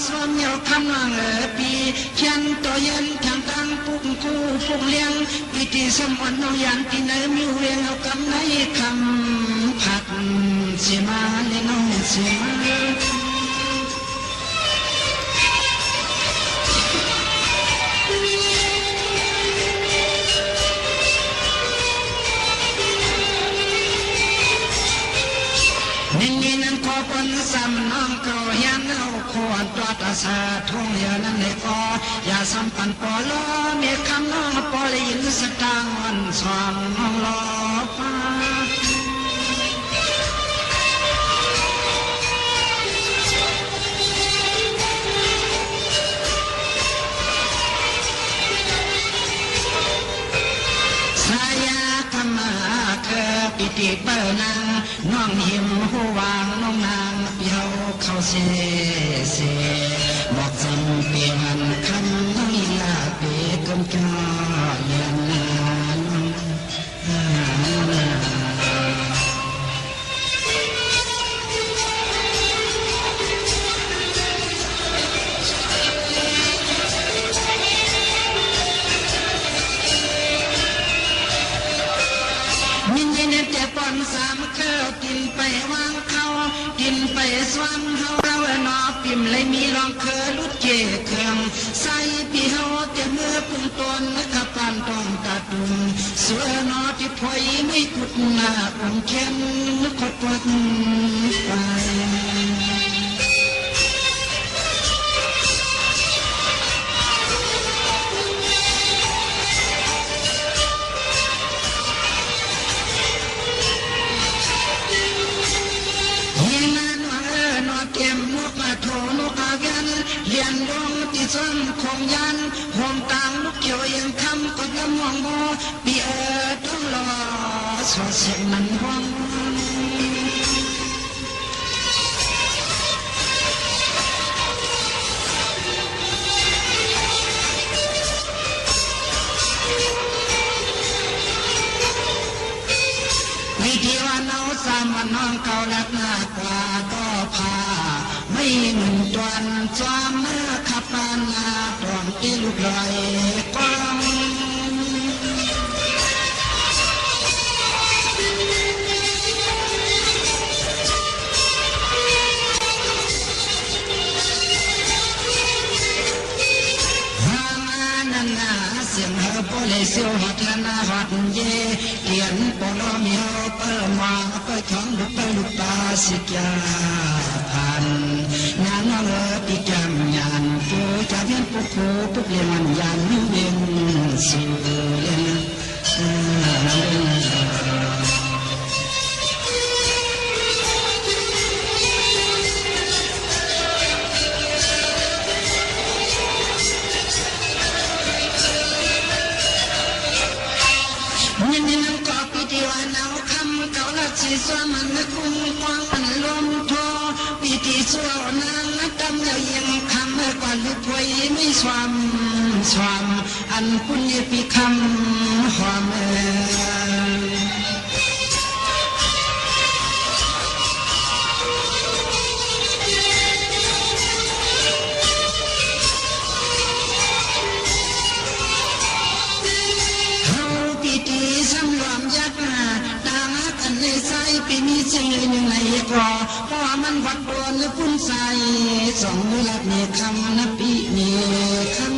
สวมเยาคำนางปีเขียนตัวเย็นทางตั้งปุกกูปุกเลี้ยงพิธีสมวันน้องยันที่ไหนมีเวียงเอากำไหนคำผัดเสียมาเลี้ยงน้องเสียมาสามน้องเก่ายันเอาขวดตัวตาสาทุ่งเยานั้นในกออย่าสัมปันปอล้อเมียคำน้องปอเลยยินสตางวันสองน้องล้อฟ้าสายาธรรมะเคยปิติเปิดนางน้องหิมหัวางน้องนางเยาเข้าเสียบอกจำเปลี่ยนคำน้องลาเปกมจ้ายันสามเคยกินไปวางเขากินไปสวมเฮาเรานอปิ่มเลยมีรองเคยลุดเจเครื่องใส่ปีเฮาเต็มเมื่อปุ่งตนกับปานต้องตาตุ่มเสือนอที่พอยไม่กุดหน้าองเข้มขดวัดไปเลียนดวงที่ซ้ำคงยันห่วงต่างลูกเขียวยังคำก็ยังมองบ่ปีต้องรอสอดเสียงมันห่วงวิธีวันเอาสามวันน้องเก่าลักหน้ากว่าก็พาไม่เหมือนจวนจวมมาขับปานนาตรองที่ลูกลอยกว้างเสียงเฮาปอเลยเสียวหัดนาหัดเย่เขียนปอลอมีเฮาเปิดมาเปิดท้องลูกไปลูกตาสิกยาพันงานมาเลยปีแกมยานปูจะเวียนปุกปูปุกเลี้ยงยานนิ้วเวียนสู่เลี้ยงสิสวมันคุ้มครองมันลมทอพิธีสวดนางนัดดำแล้วยังคำเมื่อกว่าลูกพวยไม่สวมอันปุญญปีคำหอมปีนี้เสียงยังไงก็เพราะมันวัดโดนและพุ่นใส่สองเวลามีคำนับปีมีคำ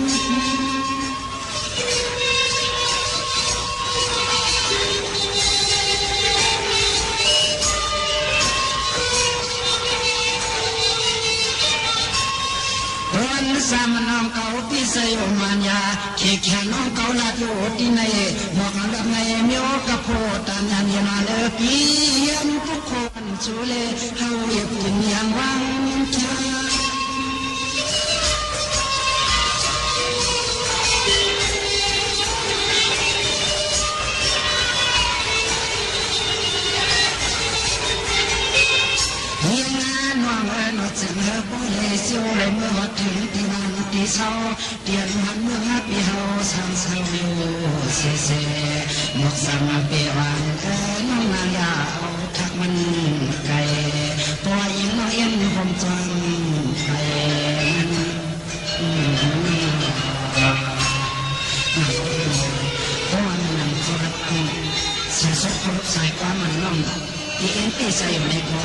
วันสามน้องเก่าพี่ใส่อมานยาเขียแขนน้องเก่าลาโยที่ในหมอกลับในเมียวกระโพตานยันยานาเลปียันทุกคนชูเลเฮาเย็บเป็นอย่างวังชาเสนอผู้ใหญ่เสียวเลยเมื่อถึงที่นั่นที่เศร้าเตียนหันเมื่อปีเฮาสังเศร้าอยู่เสียหมกสังเปวันน้องนางยาวทักมันไกลตัวยิงน้อยเอ็นผมจังไป ใส่ในคอ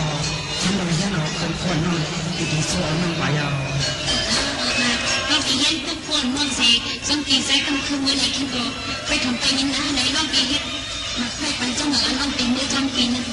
ฉันเราเห็นเราคนนั่งอยู่ที่โซ่นั่งไปยาวเราที่เห็นทุกคนมองสิสังกีใส่กำคือมือในคิดก็ไปทำไปยินนะในรอบที่เห็นมาไปปันจังหวะน้องตีมือจำปีนึง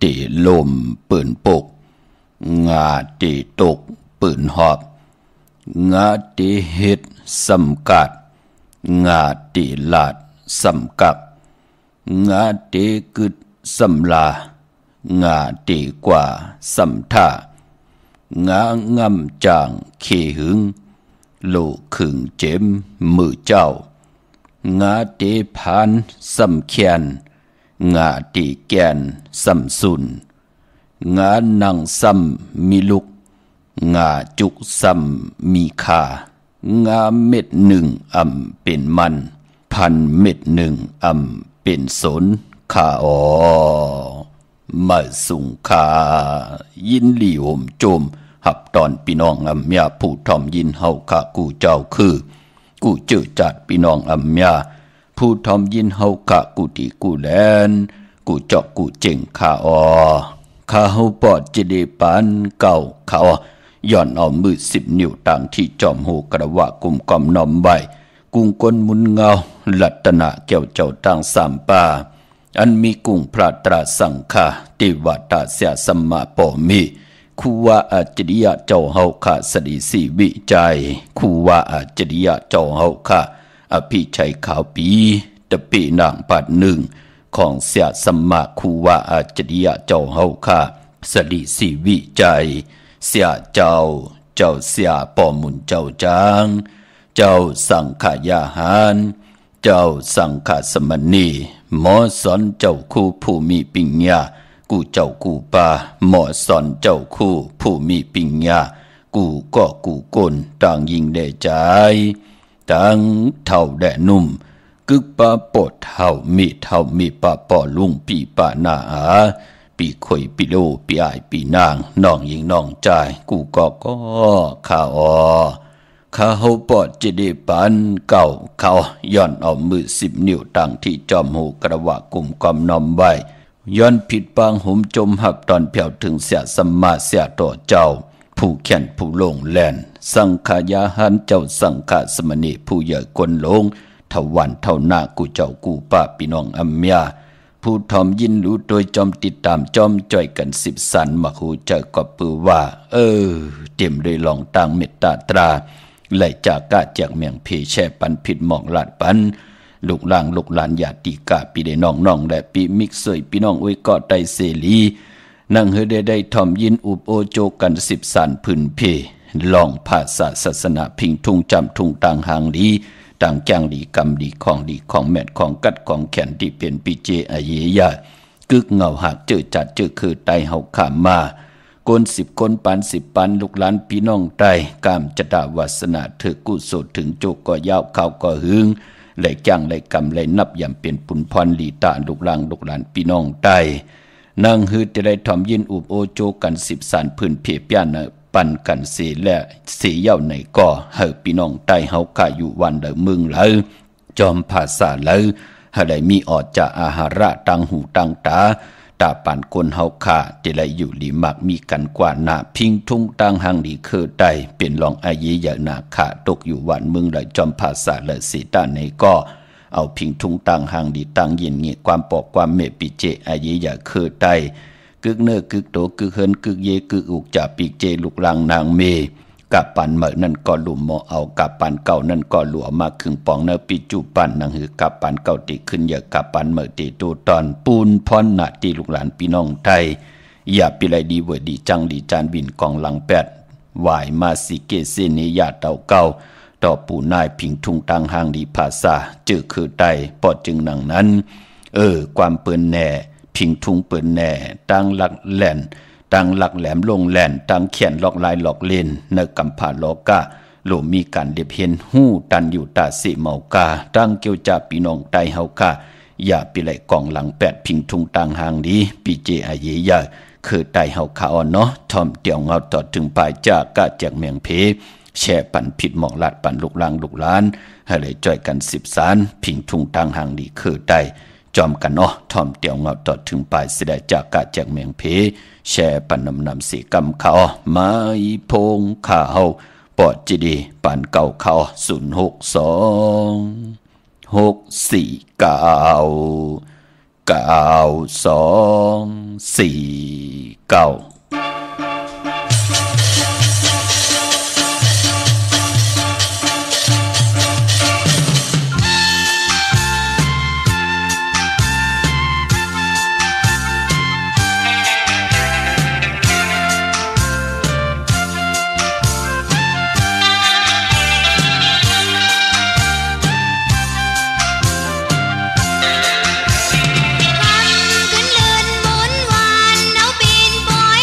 ตีลมปืนปกงาตีตกปืนหอบงาตีเฮ็ดสำกัดงาตีลาดสำกับงาตีกึดสำลางาตีกว่าสำท่างางำจางเขหึงโลขึงเจมมือเจ้างาตีพานสำเขียนงาตีแกนสำสุนงานังซ้ำมีลุกงาจุกซ้ำมีขางาเม็ดหนึ่งเป็นมันพันเม็ดหนึ่งเป็นสนขามาสุงขายินหลีโหมโจมหับตอนพี่น้องยาผู้ทอมยินเฮาขากูเจ้าคือกูเจอจัดพี่น้องยาผู้ทอมยินเฮาขากูที่กูแลนกูเจาะกูเจ๋งขาข้าเฮาปอดจะได้ปานเก่าเขาย่อนเอามือ10 นิ้วต่างที่จอมหูกระวะกุมกอมน้อมไว้กุ้งก้นมุนเงาลัตนะแก้วเจ้าต่างสามป่าอันมีกุ้งพระตราสังฆาติวัตาเสียสัมมาปอมิคูวาอาจริยะเจ้าเฮาขาสดิสีวิจัยคูวาอาจริยะเจ้าเฮาขาอภิชัยขาวปีตะปีนางปัดหนึ่งของเสียสัมมาคูวาอาจริยะเจ้าเฮาขาสดิสีวิจัยเสียเจ้าเสียปอมุนเจ้าจางเจ้าสังขยาหารเจ้าสังฆสมณี หมอสอนเจ้าคู่ผู้มีปัญญากูเจ้ากูป่าหมอสอนเจ้าคู่ผู้มีปัญญากูก็กูกลต่างยิงได้ใจต่างเท่าแดนุ่มกึกปะปดเท่ามีปะปอลุงปีปะนาปีข่อยปีโลปีอายปีนางน้องยิงน้องใจกูก็ข้าข้าเฮาปอดจะได้ปันเก่าเขาย้อนเอามือ10 นิ้วตั้งที่จอมหูกระวะกลุ่มกอมนอมไว้ย้อนผิดปางหุมจมหับตอนเพียวถึงเสียสัมมาเสียต่อเจ้าผู้แข่นผู้ลงแลนสังขายาหันเจ้าสังฆสมณีผู้ใหญ่กวนลงเท่าวันเท่าหน้ากูเจ้ากูป้าพี่น้องอัมยาผู้ทอมยินรู้โดยจอมติดตามจอมจ่อยกัน10 สันมาหูเจอก็ปือว่าเต็มด้วยลองต่างเมตตาตราไหลจากกาจากเมียงเพแช่ปันผิดหมองลาดปันลูกล่างลูกหลานญาติกาปีได้น้องและปีมิกเสยพี่น้องอวยก็ได้เสรีนั่งเฮได้ทอมยินอุบโอโจกัน10 สันพื้นเพลองภาษาศาสนาพิงทุ่งจำทุ่งต่างหางดีต่างแกงดีกำดีของแม่ของกัดของแขนที่เป็นปีเจอาเยยากึกเงาหักเจอจัดเจอคือไตเฮาขามมาโกน10 คนปัน10 ปันลูกหลานพี่น้องไตกามจะดาวาสนาเธอกุศลถึงโจก็ยาวเขาก็หึงไหลจังไหลกำไหลนับยำเป็นปุนพรลีตาลูกหลานพี่น้องไตนางฮือจะได้ทอมยินอุบโอโจกัน10 สันพื้นเพเปียนปันกันเสียและเสียเย่าในก่อเฮาพี่น้องไตเฮาข้าอยู่วันเดอเมืองเลยจอมภาษาเลยให้ได้มีออดจากอาหาระตังหูตังตาปันคนเฮาข้าจะได้อยู่หลีมักมีกันกว่าหน้าพิงทุ่งตังหังดีคือใดเป็นรองอายีอย่างหน้าขาตกอยู่วันเมืองเลยจอมภาษาเลยสีตาในก่อเอาพิงทุ่งตังหังดีตังยินเงี้ยความปอกความเมปิเจอายีอย่างคือใดกึกเนื้อกึกโตกึกเฮินกึกเยกึกอุกจ่าปีกเจลูกลังนางเมกับปันเหมนั่นก็หลุมหมอเอากับปันเก่านั่นก็หลัวมาครึ่งปองเนื้อปีจูปันนางหือกับปันเก่าตีขึ้นเยอะกับปันเหมตีตูตอนปูนพรหนาตีลูกหลานพี่น้องไทยอย่าปีไรดีเวดีจังดีจานบินกองหลัง8วายมาสิเกเซนิยาเต่าเก่าต่อปูนายพิงทุ่งตังหางดีภาษาเจอคือไตปอดจึงหนังนั้นความเปิ้นแน่พิงทุ่งเปิ้นแน่ตั้งหลักแหลนตั้งหลักแหลมลงแหลนตั้งเขียนหลอกลายหลอกเล่นเนกำผาโลกะโลมีการเด็บเห็นหู้ตันอยู่ตาสิเมากาตั้งเกี่ยวจ่าพี่น้องไตเฮากะอย่าปีไหลกองหลัง8พิงทุ่งตังหางดีปีเจอาเยยาคือไตเฮาขาอ่อนเนาะทอมเตียวเงาต่อถึงปลายจากกะแจกเมียงเพแช่ปันผิดหมองลาดปันลูกลางลูกล้านให้เลยจ่อยกัน10 สานพิงทุ่งตังหางดีคือไตจอมกันเนาะทอมเตียวเงาต่อถึงปลายเสด็จจากกะแจกเมียงเพแช่ปันนำสีกำเขาไม้พงข้าเฮาปอดจีดีปันเก่าเขา0626499249ขึ้นเดินบนวานเอาปีนปอย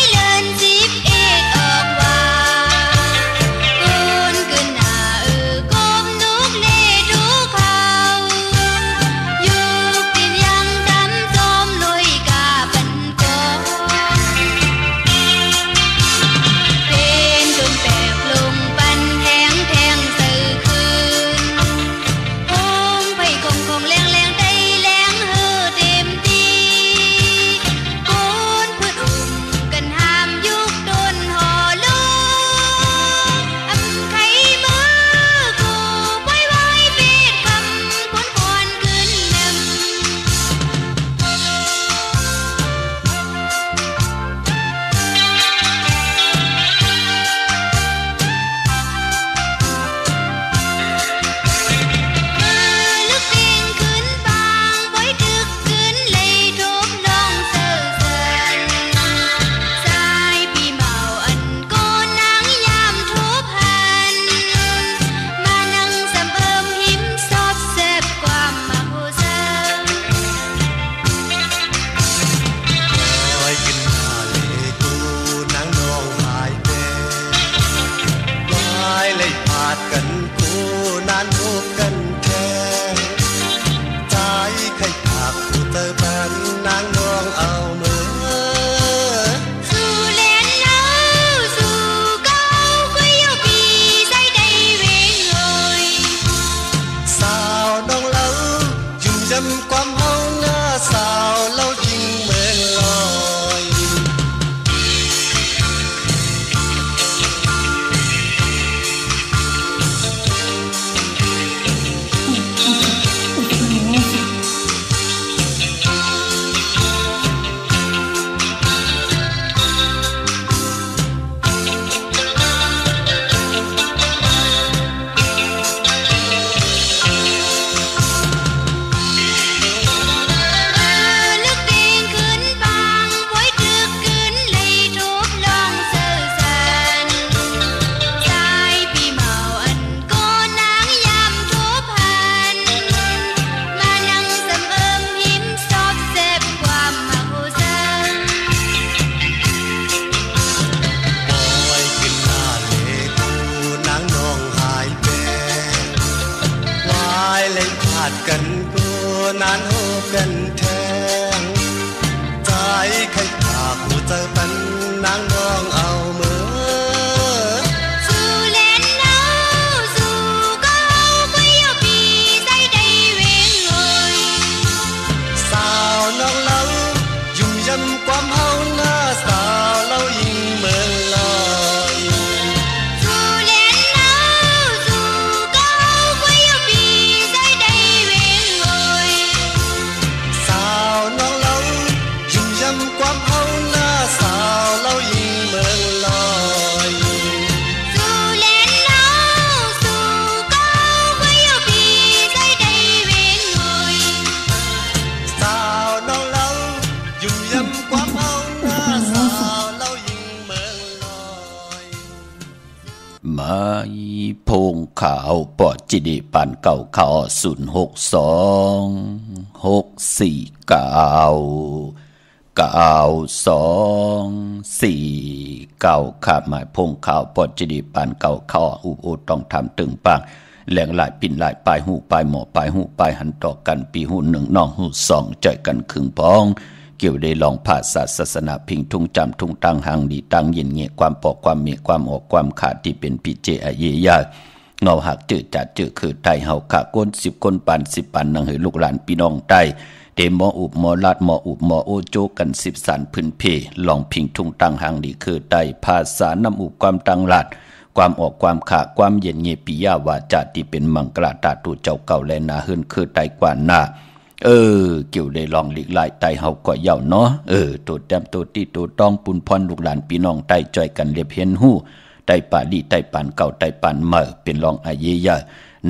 นานโหเป็นแทงใจใครพาหูเจอปันนางน้องเอามือสู่เล่นเอาสู่ก็เอาไปเอาปีใจได้เวงเลยสาวน้องเล่ายุ่งยำความเฮาหน้าสาวเล่ายิงเมืองลอยสู่เล่นเอาสู่ก็เอาไปเอาปีใจได้เวงเลยสาวน้องเล่ายุ่งยำความเฮาหน้าสาวเล่ายิงเมืองลอยสู่เล่นเอาสู่ก็เอาไปเอาปีใจได้เวงเลยสาวน้องเล่ายุ่งยำความเฮาหน้าสาวเล่ายิงเมืองลอยมาพงข่าวปอจิดิปันเก่าข่าว062-649-2-4-9ขาหมายพงข่าวปอจิดิปันเก่าข่าวอุต้องทำตึงปังแหลงหลายปิ่นหลายปลายหูปลายหมอปลายหูปลายหันต่อกันปีหูหนึ่งน้องหูสองใจกันครึ่งพ้องเกี่ยวได้ลองผ่าศาสนาพิงทุ่งจำทุ่งตังหังดีตังเย็นเงี่ยความปอกความมีความออกความขาดที่เป็นพิเจอเยยาเงาหักจืดจัดจืดคือไตเฮาขะก้น10ก้นปัน10ปันนังเฮลูกหลานพี่น้องไตเดหมออุบหมอลาดหมออุบหมอโอโจกัน10สันพื้นเพลองพิงทุ่งตังหังดีคือไตภาษานำอุบความตังลาดความออกความขาความเย็นเงี่ยปิยาวาจาที่เป็นมังกรตาตุเจ้าเก่าและนาหื้นคือไตกว่าหน้าเกี่ยวได้ลองหลีกไล่ไตเฮาก็เย่าเนาะตัวแต้มตัวตีตัวต้องปุนพรลูกหลานพี่น้องไตจ่อยกันเรียบเห็นหู้ไตป่าลีไตปานเก่าไตปานเมื่อเป็นรองอาเยยะ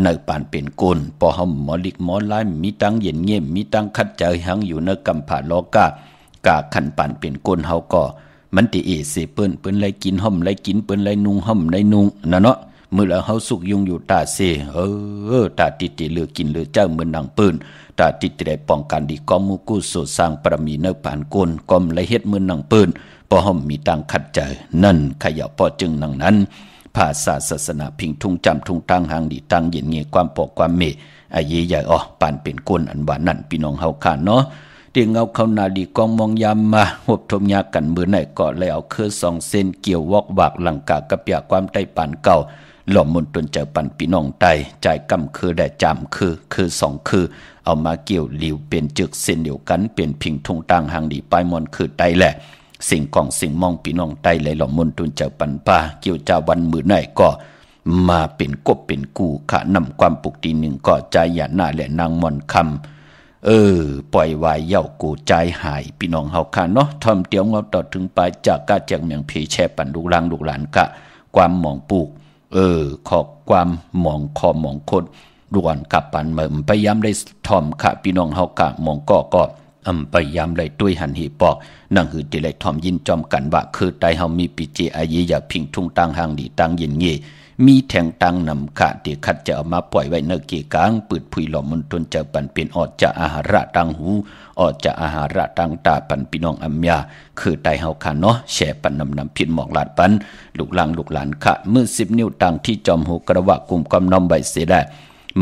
เนปานเป็นกุลพอเฮาหมอลิกหมอลายมีตังเย็นเงียบมีตังคัดใจหังอยู่เนกำผาโลกากาขันปานเป็นกุลเฮาก็มันติสิเปิ้นไลกินห่อมไลกินเปิ้นไลนุงห่อมไลนุงนะเนาะมื้อละเฮาสุกยุงอยู่ตาเสตาติติเหลือกินเหลือเจ้าเหมือนนางปืนตาติติได้ป้องกันดีกอมมุกุโสสร้างปรมีเนปานกุลกอมละเฮ็ดเหมือนนางปืนพอห่มมีตังขัดใจนั่นขยะพอจึงนังนั้นภาษาศาสนาพิงทุ่งจำทุ่งตังหางดีตังเย็นเงียความปอกความเมอาเยใหญ่ปานเป็นกุลอันว่านั่นพี่น้องเฮาข้าเนาะเตียงเอาเข้านาดีกองมองยามมาหบทมยากันมือไหนก็เลยเอาคือ2เส้นเกี่ยววอกวากหลังกากับยาความใต้ปานเก่าหล่อมนตนเจอปันพี่น้องไตใจกำคือได้จำคือ2คือเอามาเกี่ยวหลิวเป็นจึกเส้นเดียวกันเป็นพิงทุ่งตังหางดีปลายมอนคือไตแหละสิ่งของสิ่งมองพี่น้องไตเลยหล่อมนตนเจอปันป้าเกี่ยวจาวันมือไหนก็มาเป็นกบเป็นกูขะนำความปุกตีหนึ่งก็ใจหยาหน้าและนางมอนคำปล่อยวายเย่ากูใจหายพี่น้องเฮาค่ะเนาะทำเตียวเงาต่อถึงปลายจากกาแจงเมียงเพแช่ปันลูกหลานกะความหมองปลูกขอความหมองคอหมองคนด่วนกับปันเมิ่มพยายามได้ทอมค่ะพี่น้องเฮากะหมองก็พยายามได้ด้วยหันหีปอกนั่งหือติเลยทอมยินจอมกันว่าคือไตเฮามีปิเจอายีอย่าพิงทุ่งตังหางดีตังเย็นเงี้มีแทงตังนำขาที่คัดจะเอามาปล่อยไว้เนเกกลางปืดผุยหล่อมนตนจะปันเป็นออดจะอาหาระตังหูออดจะอาหาระตังตาปันพี่น้องอัมยาคือไตเฮาค่ะเนาะแช่ปันนำผิดหมอกลาดปันลูกหลานค่ะมือ10นิ้วตังที่จอมหูกระวะกุมกำนอมใบเสได้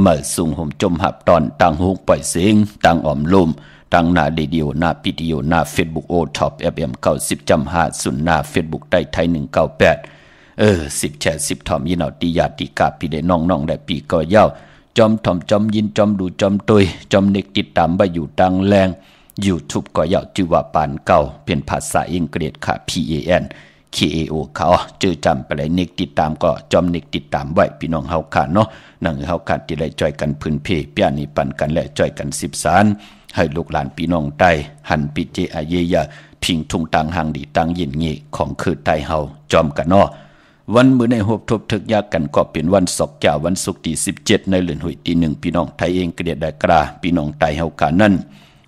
เมื่อสูงห่มจมหับตอนตังหูปล่อยเสียงตังอ่อมลุ่มตังหน้าเดียวหน้าพิดีโอหน้า Facebook โอท็อป FM 90.5สุนหน้า Facebook ไต้ไทย19810แช่10ถอมยินเอาติญาติกาพี่ได้น้องได้ปีก็ยาวจอมถอมจอมยินจอมดูจอมตุยจอมเน็กติดตามไว้อยู่ตังแรง YouTube ก็ยาวชื่อว่าปานเก่าเป็นภาษาอังกฤษค่ะ PAN KAO เขาชื่อจำไปเลยเน็กติดตามก็จอมเน็กติดตามไว้พี่น้องเฮาค่ะเนาะนั่งเฮาค่ะที่ได้จ่อยกันพื้นเพเปียนี่ปันกันและจ่อยกัน10สารให้ลูกหลานพี่น้องใต้หันปิเจอาเยยะพิงทุ่งตังหางดีตังยินงี้ของคือไต้เฮาจอมกันเนาะวันมื้อในหบทบทึกยากกันก็เป็นวันศกเจ้าวันศุกร์ที่17ในเดือนหวยที่1พี่น้องไทยเองเกลียดได้กราพี่น้องไต้เฮาค่ะนั้น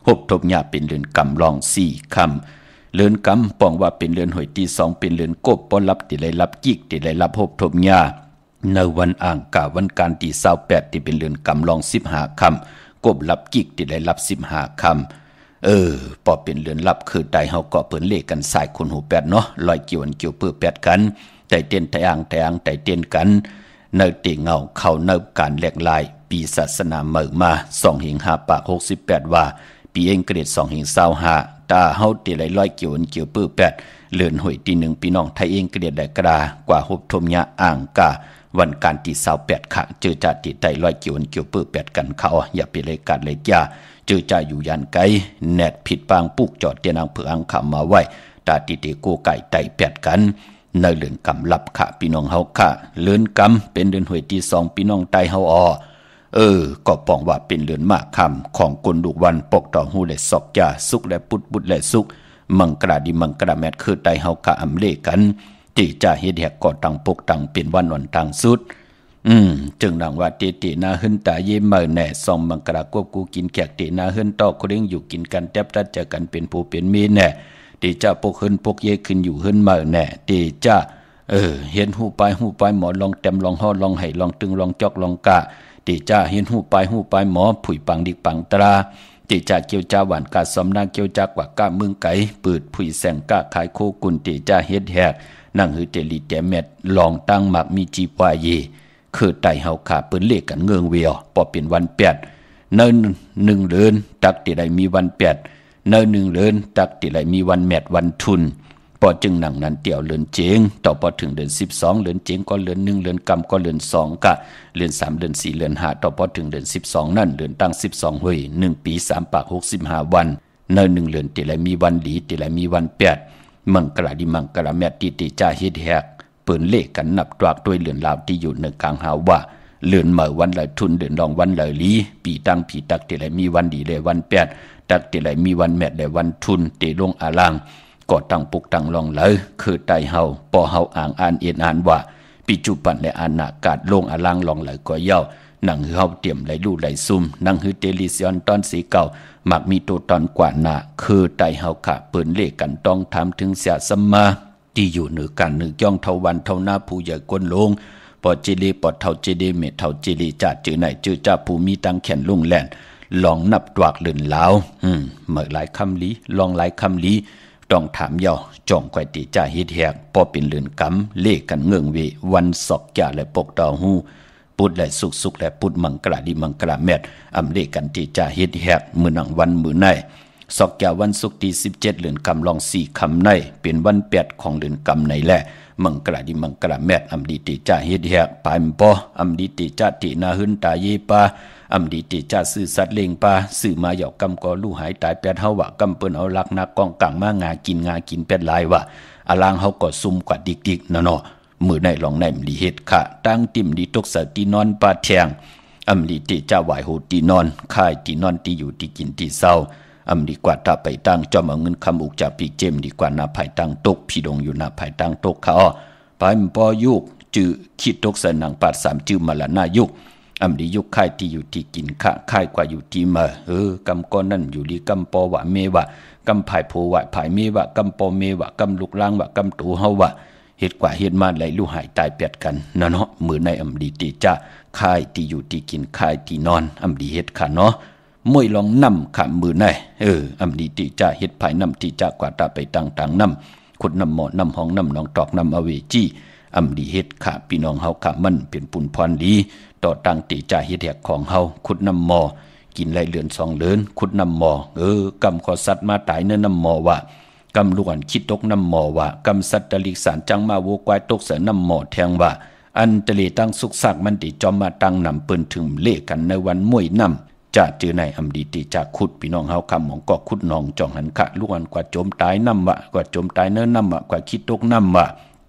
หบทบยาเป็นเดือนกำลอง4ค่ำเดือนกำป้องว่าเป็นเดือนหวยที่2เป็นเดือนกบบ่รับที่ได้รับกิกที่ได้รับหบทบยาในวันอ่างกาวันการที่28ที่เป็นเดือนกำลอง15ค่ำกบรับกิกที่ได้รับ15ค่ำพอเป็นเดือนรับคือไต้เฮาก็เปิ้นเลขกันสายคนหู8เนาะลอยเกี่ยวเปื้อ8กันไต่เต้นไต่อ่างไต่เต้นกัน เนติเงาเข้าเนิบการแหลกลายปีศาสนาเมิมา2/5/68ว่าปีเองเกรด2/25ตาเฮาติไหลร้อยเกี่ยวเกี่ยวปื้อ8เลือนหวยที่1พี่น้องไทยเองเกรดได้กระกว่าฮบทมยะอ่างกาวันการที่28ค่ะเจอจ่าติไตร้อยเกี่ยวเกี่ยวปื้อ8กันเขาอย่าไปเลยกัดเลยจ้าเจอจ่าอยู่ยันไกแนดผิดปางปุกจอดเตียนางเผืออังขำมาไว้ตาติเตโกไก่ไต8กันในเลือนกำลับค่ะพี่น้องเฮาค่ะเลือนกำเป็นเดือนหวยที่2พี่น้องไตเฮาก็ป้องว่าเป็นเลือนมากคำของกลดุกวันปกต่อหูและศอกจ่าสุกและปุดบุดและสุกมังกราดิมังกราแมทคือไตเฮาค่ะอำเลกันที่จะเฮ็ดแหกก่อตังปกตังเป็นวันวันตังสุดจึงดังว่าเตตินาหึนตาเยเมื่อแน่ซองมังกรากวบกูกินแขกเตนาหึนตอกคนเองอยู่กินกันแทบตัดเจอกันเป็นผู้เป็นมีแน่ที่จะปกหึนปกเยขึ้นอยู่หึนเมื่อแน่ที่จะเห็นหูไปหมอลองเต็มลองห่อลองไห้ลองตึงลองจอกลองกะที่จะเห็นหูไปหมอผุยปังดิกปังตราที่จะเกี่ยวจาหวานกาสมนางเกี่ยวจากว่ากะมึงไก่ปืดผุยแสงกะขายโคกุนที่จะเฮ็ดแหกนั่งหือเตลีแตเม็ดลองตั้งหมักมีจีปวายคือไตเฮาขาเปิ้นเลขกันเงืองเวียวพอเป็นวัน8เนิ่น1เดือนตักที่ใดมีวัน8เนิ่น1เดือนตักที่ใดมีวันแมดวันทุนพอจึงหนังนั้นเตี่ยวเลือนเจงต่อพอถึงเดือน12เลือนเจงก็เลือน1เลือนกำก็เลือน2กะเลือน3เลือน4เลือน5ต่อพอถึงเดือน12นั่นเลือนตั้ง12เฮ้ย1ปี3ปาก65วันเนิ่น1เลือนที่ใดมีวันหลีที่ใดมีวัน8มังกราดิมังกราแมติติจาเฮ็ดแฮกเปิ้นเลขกันนับตรากด้วยเลือนลาวที่อยู่ในกลางหาว่าเลือนเมื่อวันละทุนเดือนรองวันละลีปีตั้งปีตักที่ไหลมีวันดีเลยวัน8ตักที่ไหลมีวันแมดเลยวันทุนเตลงอาลางก็ตั้งปุกตั้งรองเลยคือไตเฮาปอเฮาอ่างอ่านเอ็นอ่านว่าปัจจุบันและอานากาศลงอาลางรองเลยก็เย้านั่งหือเฮาเตรียมไหลลู่ไหลซุ่มนั่งหือเตลิซิออนตอนสีเก่ามักมีตัวตอนกว่าหน้าคือไตเฮาค่ะเปิ้นเลขกันต้องถามถึงเสียสมาที่อยู่เหนือกันเหนือย่องเท่าวันเท่าหน้าผู้ใหญ่กวนลงปอจิลีปอดเท่าจิลีเมเท่าจิลีจ่าจือไหนจือจ่าผู้มีตังแขนลุงแล่นลองนับตวากเลื่อนลาวเมื่อหลายคำลีลองหลายคำลีต้องถามย่อจ่องไข่ติจ่าเฮ็ดแหกพอเป็นเลื่อนกำเลขกันเงื่องเววันศอกจ่าและปกต่อหูปุดและสุกและปุดมังกราดิมังกราแมดอำเลขกันติจ่าเฮ็ดแหกมื้อนังวันมื้อไหนศอกแก่วันศุกร์ที่17เดือนกำลอง4คำในเป็นวัน8ของเดือนกำในแหละมังกราดิมังกราแมดอำดีติจ่าเฮ็ดแหกปายมปออำดีติจ่าตินาหึนตาเยปาอำดีติจ่าซื่อสัตว์เลงปาซื่อมาหยอกกำก็ลู่หายตาย8เฮาว่ากำเปิ้นเอาลักนักกองกลางมางากิน8หลายว่าอลางเฮาก็ซุ่มกว่าดิกๆเนาะมื้อในลองในมลีเฮ็ดค่ะตั้งติ่มดีตกสตินอนปาแทงอำดีติจ่าไหวโหตีนอนค่ายตีนอนตีอยู่ตีกินตีเศร้าอำดีกว่าถ้าไปตั้งจอมเอาเงินคำอุกจากปีเจมดีกว่านาภายตั้งตกพี่ดงอยู่นาภายตั้งตกเขาไปมปอยุกจื้อคิดตกใส่หนังปาด3จื้อมาละนายุกอำดียุกค่ายที่อยู่ที่กินค่ายกว่าอยู่ที่มากำก้อนนั่นอยู่ดีกำปอว่าเมว่ากำภายโพว่าภายเมว่ากำปอเมว่ากำลูกล้างว่ากำตูเฮาว่าเฮ็ดกว่าเฮ็ดมาไหลลู่หายตาย8กันเนาะมื้อในอำดีติจ้าค่ายที่อยู่ที่กินค่ายที่นอนอำดีเฮ็ดค่ะเนาะมวยลองนำขามมือในอำดีติจ่าเฮ็ดภายนำติจ่ากว่าตาไปต่างๆนำขุดนำหมอนำห้องนำนองตอกนำอเวจีอำดีเฮ็ดขาพี่น้องเฮาขามันเป็นปุ่นพรดีต่อตั้งติจ่าเฮ็ดแหกของเฮาขุดนำหมอกินไรเลือน2เลือนขุดนำหมอกำขอสัตว์มาตายเนื้อนำหมอว่ากำล้วนคิดตกนำหมอว่ากำสัตว์ตะลิกสารจังมาโวกวายตกเสนำหมอแทงว่าอันตะเลตั้งสุกซักมันติจอมมาตั้งนำเปิ้นถึงเลขกันในวันมวยนำจะเจอในอำดีติจากขุดพี่น้องเฮาคำหมองก็ขุดนองจ่องหันขะล้วนกว่าจมตายนำวะกว่าจมตายเนื้อนำวะกว่าคิดตกนำวะ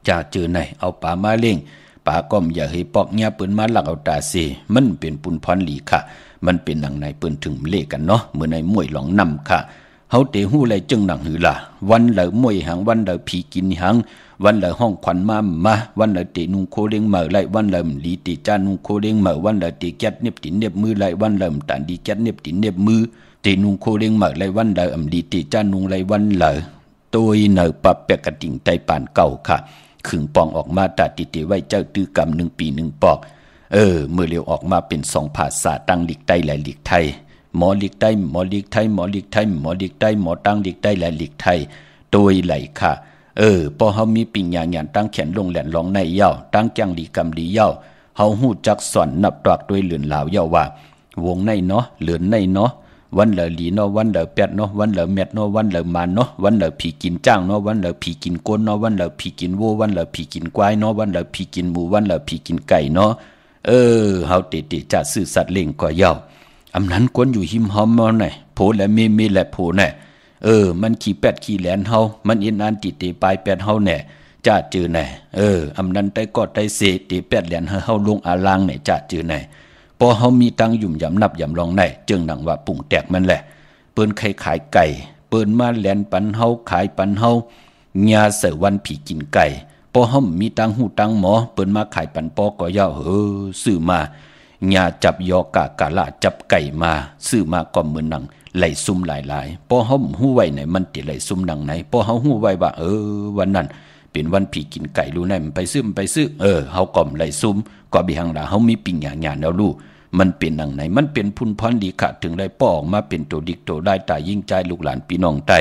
จะเจอในเอาป่ามาเล่งป่าก้มอย่าให้ปอกเงียปืนมาหลักเอาตาเสมันเป็นปุนพรหลีค่ะมันเป็นหนังในเปิ้นถึงเลขกันเนาะเมื่อในมวยหลองนำค่ะเฮาเตหู้ไรจึงหนังหือล่ะวันเหลอมวยหังวันเหลอผีกินหังวันเหลอห้องขวัญมาวันเหลอเตนุงโคเลี้ยงเหม่อไล่วันเหลอลีติจานุงโคเลี้ยงเหม่อวันเหลอเตแก๊ดเน็บตินเน็บมือไล่วันเหลอตันดีแก๊ดเน็บตินเน็บมือเตนุงโคเลี้ยงเหม่อไล่วันเหลออำลีติจานุงไล่วันเหลอโดยเหนอปรับแปกกระติ่งไตปานเก่าค่ะขึงปองออกมาตาติเตไว้เจ้าตื้อกำ1ปี1ปอกเมื่อเร็วออกมาเป็น2ภาษาตั้งหลีกใต้และหลีกไทยหมอหลีกใต้หมอหลีกไทยหมอหลีกไทยหมอหลีกใต้หมอตั้งหลีกใต้และหลีกไทยโดยไหลค่ะพอเฮามีปิญญาญาณตั้งแขนลงแหลนร้องในเย้าตั้งจังหลีกำหลีเย้าเฮ าฮู้จักสอนนับตรักด้วยเหลือนลาวเยาว่าวงในเนาะเหลือนในเนาะวันเหลอหลีเนาะวันเหลอแปดเนาะวันเหลอเม็ดเนาะวันเหลอมันเนาะวันเหลอผีกินจ้างเนาะวันเหลอผีกินก้นเนาะวันเหลอผีกินวัววันเหลอผีกินควายเนาะวันเหลอผีกินหมูวันเหลอผีกินไก่เนาะเฮาเตๆจะซื่อสัตว์เล่งก็เยาอำนั้นกวนอยู่หิมหอมมาหน่อยโผและเมและโผแน่มันขี้แปดขี้แหลนเฮามันอินอันติเตปลายแปดเฮาแน่จ้าจือแน่อำนั้นไตก็ไตเสติแปดแหลนเฮาลงอาลางแน่จ้าจือแน่พอเฮามีตังยุ่มยำนับยำลองได้จึงหนังว่าปุ่งแตกมันแหละเปิ้นใครขายไก่เปิ้นมาแหลนปันเฮาขายปันเฮาญาเสวันผีกินไก่พอเฮามีตังหูตังหมอเปิ้นมาขายปันปอก็ยาวซื้อมาญาจับยอกากะละจับไก่มาซื้อมาก็เหมือนหนังไหลซุ่มหลายๆพอเฮาฮู้ไว้ไหนมันติไหลซุ่มหนังไหนพอเฮาฮู้ไว้ว่าวันนั้นเป็นวันผีกินไก่รู้ไหนมันไปซื้อเฮาก็ไหลซุ่มก็บิหังดาเฮามีปิ่งหยาๆแล้วรู้มันเป็นหนังไหนมันเป็นพุนพรดีขะถึงได้ป้อออกมาเป็นตัวดิกตัวได้ตายยิ่งใจลูกหลานพี่น้องไต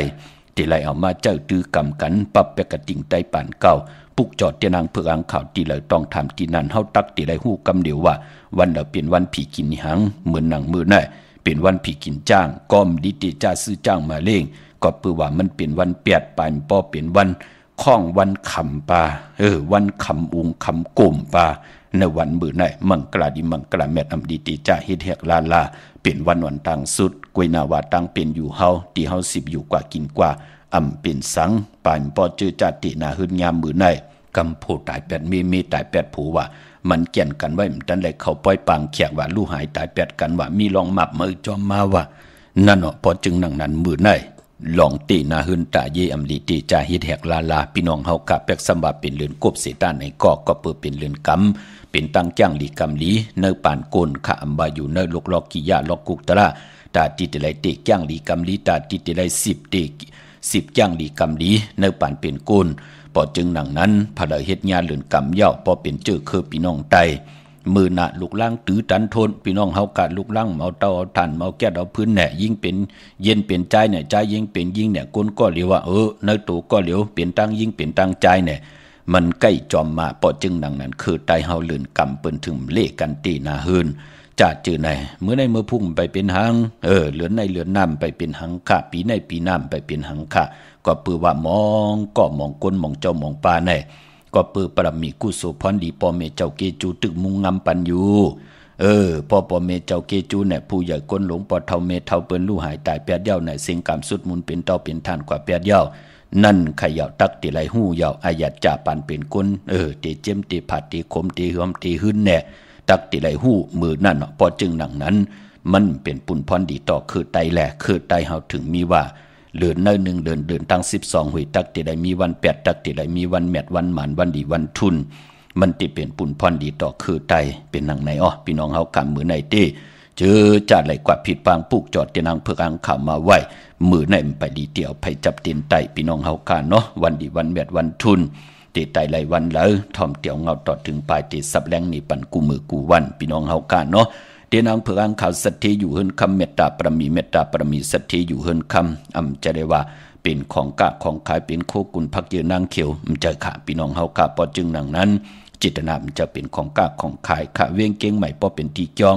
ที่ไหลเอามาเจ้าตื้อกำกันปรับแปกติ่งไตป่านเก่าปุกจอดเตียนางเพื่ออังข่าวที่ไหลต้องทำที่นั่นเฮาตักที่ไหลฮู้กำเดียวว่าวันเราเป็นวันผีกินหังเหมือนหนังมือแน่เป็นวันผีกินจ้างก้อมดิติจ้าซื้อจ้างมาเล่งก็เพื่อว่ามันเป็นวันเปียดปานป้อเป็นวันข้องวันคำปาวันคำอุงคำกลมปาในวันมื้อไหนมังกลาดิมังกลาแม่นอำดีติจ้าเฮ็ดแฮกลาเป็นวันต่างสุดกวยนาวาต่างเป็นอยู่เฮาที่เฮาสิบอยู่กว่ากินกว่าอำเป็นสังปานปอเจอจาตินาหืนยามมื้อไหนกำโพตายแปดมีตายแปดผู้ว่ามันเกี่ยนกันไว้มันดันได้เข้าปล่อยปางแขกว่าลูกหายตายแปดกันว่ามีลองมับมือจอมมาว่านั่นเนาะพอจึงนั่งนั้นมื้อไหนลองตีนาหืนตาเยอำลีติจ้าเฮ็ดแฮกลาพี่น้องเฮากะแปกสำบาเป็นเรือนกบเสตานในก็เปิดเป็นเรือนกำเป็นตังจ้างลีกำลีเนอป่านโกนขะอำบาอยู่เนอลกลอกกิยาลอกกุกตะละตาติตไลเตจ้างลีกำลีตาติตไล10จ้างลีกำลีเนอป่านเป็นโกนพอจึงหนังนั้นพะเลเฮ็ดญาเรือนกำเย่าพอเป็นเจอคือพี่น้องไตมือหน้าลูกล่างตื้อตันทนพี่น้องเฮากะลูกล่างเมาเตาเอาถ่านเมาแก้วเอาพื้นแหน่ยิ่งเป็นเย็นเป็นใจเนี่ยใจยิ่งเป็นยิ่งเนี่ยก้นก็เหลียวว่าเนื้อตัวก็เหลียวเป็นตั้งยิ่งเป็นตั้งใจเนี่ยมันใกล้จอมมาพอจึงหนังนั้นคือไตเฮาเลื่อนกำเปิ้นถึงเลกันตีนาหืนจาดจือในเมื่อในเมื่อพุ่งไปเป็นหังเหลือนในเหลือนน้ำไปเป็นหังคะปีในปีน้ำไปเป็นหังคะก็ปือว่ามองก็มองก้นมองเจ้ามองปลาแน่ก็ปือปรมีกุศลพรดีพ่อแม่เจ้าเกจูตึกมุงงำปันอยู่พ่อแม่เจ้าเกจูเนี่ยผู้ใหญ่ก้นหลงปอเท่าเมเท่าเปิ้นลู่หายตายแปดเย้าเนี่ยเสียงกรรมสุดมุนเป็นเต้าเป็นท่านกว่าแปดเย้านั่นขยาวตักติไหลหู้ยาวอายัดจ่าปันเป็นก้นเตเจมเตผัดเตขมเตหอมเตหื้นแน่ตักติไหลหู้มือนั่นพอจึงหนังนั้นมันเป็นปุ่นพรดีต่อคือไตแหละคือไตเฮาถึงมีว่าเหลือ1เดือนตั้ง12หวยตักติได้มีวัน8ตักติได้มีวันแมดวันหมานวันดีวันทุนมันติเป็นปุ่นพรดีต่อคือไตเป็นหนังไหนพี่น้องเฮากำมือไหนเต้เจอจัดไหลกว่าผิดปางปุกจอดเตนังเพื่ออังข่าวมาไว้มือไหนมันไปดีเตียวไปจับเตียนไตพี่น้องเฮากาเนาะวันดีวันแมดวันทุนเตไตไหลวันแล้วทอมเตียวเงาต่อถึงปลายเตสับแรงนี่ปันกูมือกูวันพี่น้องเฮากาเนาะเตียนางเพื่ออังข่าวสัตย์อยู่เฮิรนคำเมตตาปรมีสัตย์อยู่เฮิรนคำจะได้ว่าเป็นของกะของขายเป็นโคกุลพักเยนางเขียวมันจะขาพี่น้องเฮากาพอจึงหนังนั้นจิตนามันจะเป็นของกะของขายขะเวียงเก่งใหม่พอเป็นที่จอง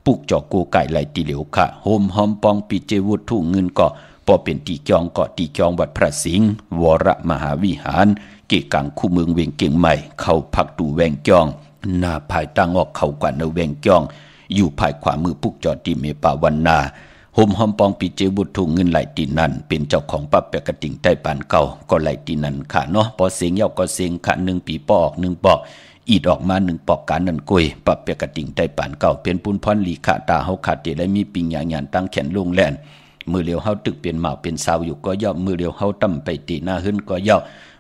ปุกจอกกูไก่ไหลตีเหลียวขะโฮมหอมปองปีเจวุฒทุ่งเงินก็พอเป็นที่จองก็ที่จองวัดพระสิงห์วรมหาวิหารเกกังคู่เมืองเวียงเก่งใหม่เข้าพักตูแวงจองหน้าภายตั้งออกเข้ากว่าเนแวงจองอยู่ภายขวามือปุกจอดที่เมปาวันนาโฮมหอมปองปีเจบุตรทุ่งเงินไหลตีนันเป็นเจ้าของปั๊บแปกระติ่งใต้ปานเก่าก็ไหลตีนันค่ะเนาะพอเสียงเย้าก็เสียงค่ะ1ปีปอก1ปอกอีดออกมา1ปอกการนั่นกวยปั๊บแปกระติ่งใต้ปานเก่าเป็นปุนพรลีขะตาเฮาขาดเตได้มีปิงหยานตั้งแขนลงแล่นมือเลียวเฮาตึกเป็นหมาเป็นสาวอยู่ก็ย่อมือเลียวเฮาตั้มไปตีหน้าหื้นก็ย่อ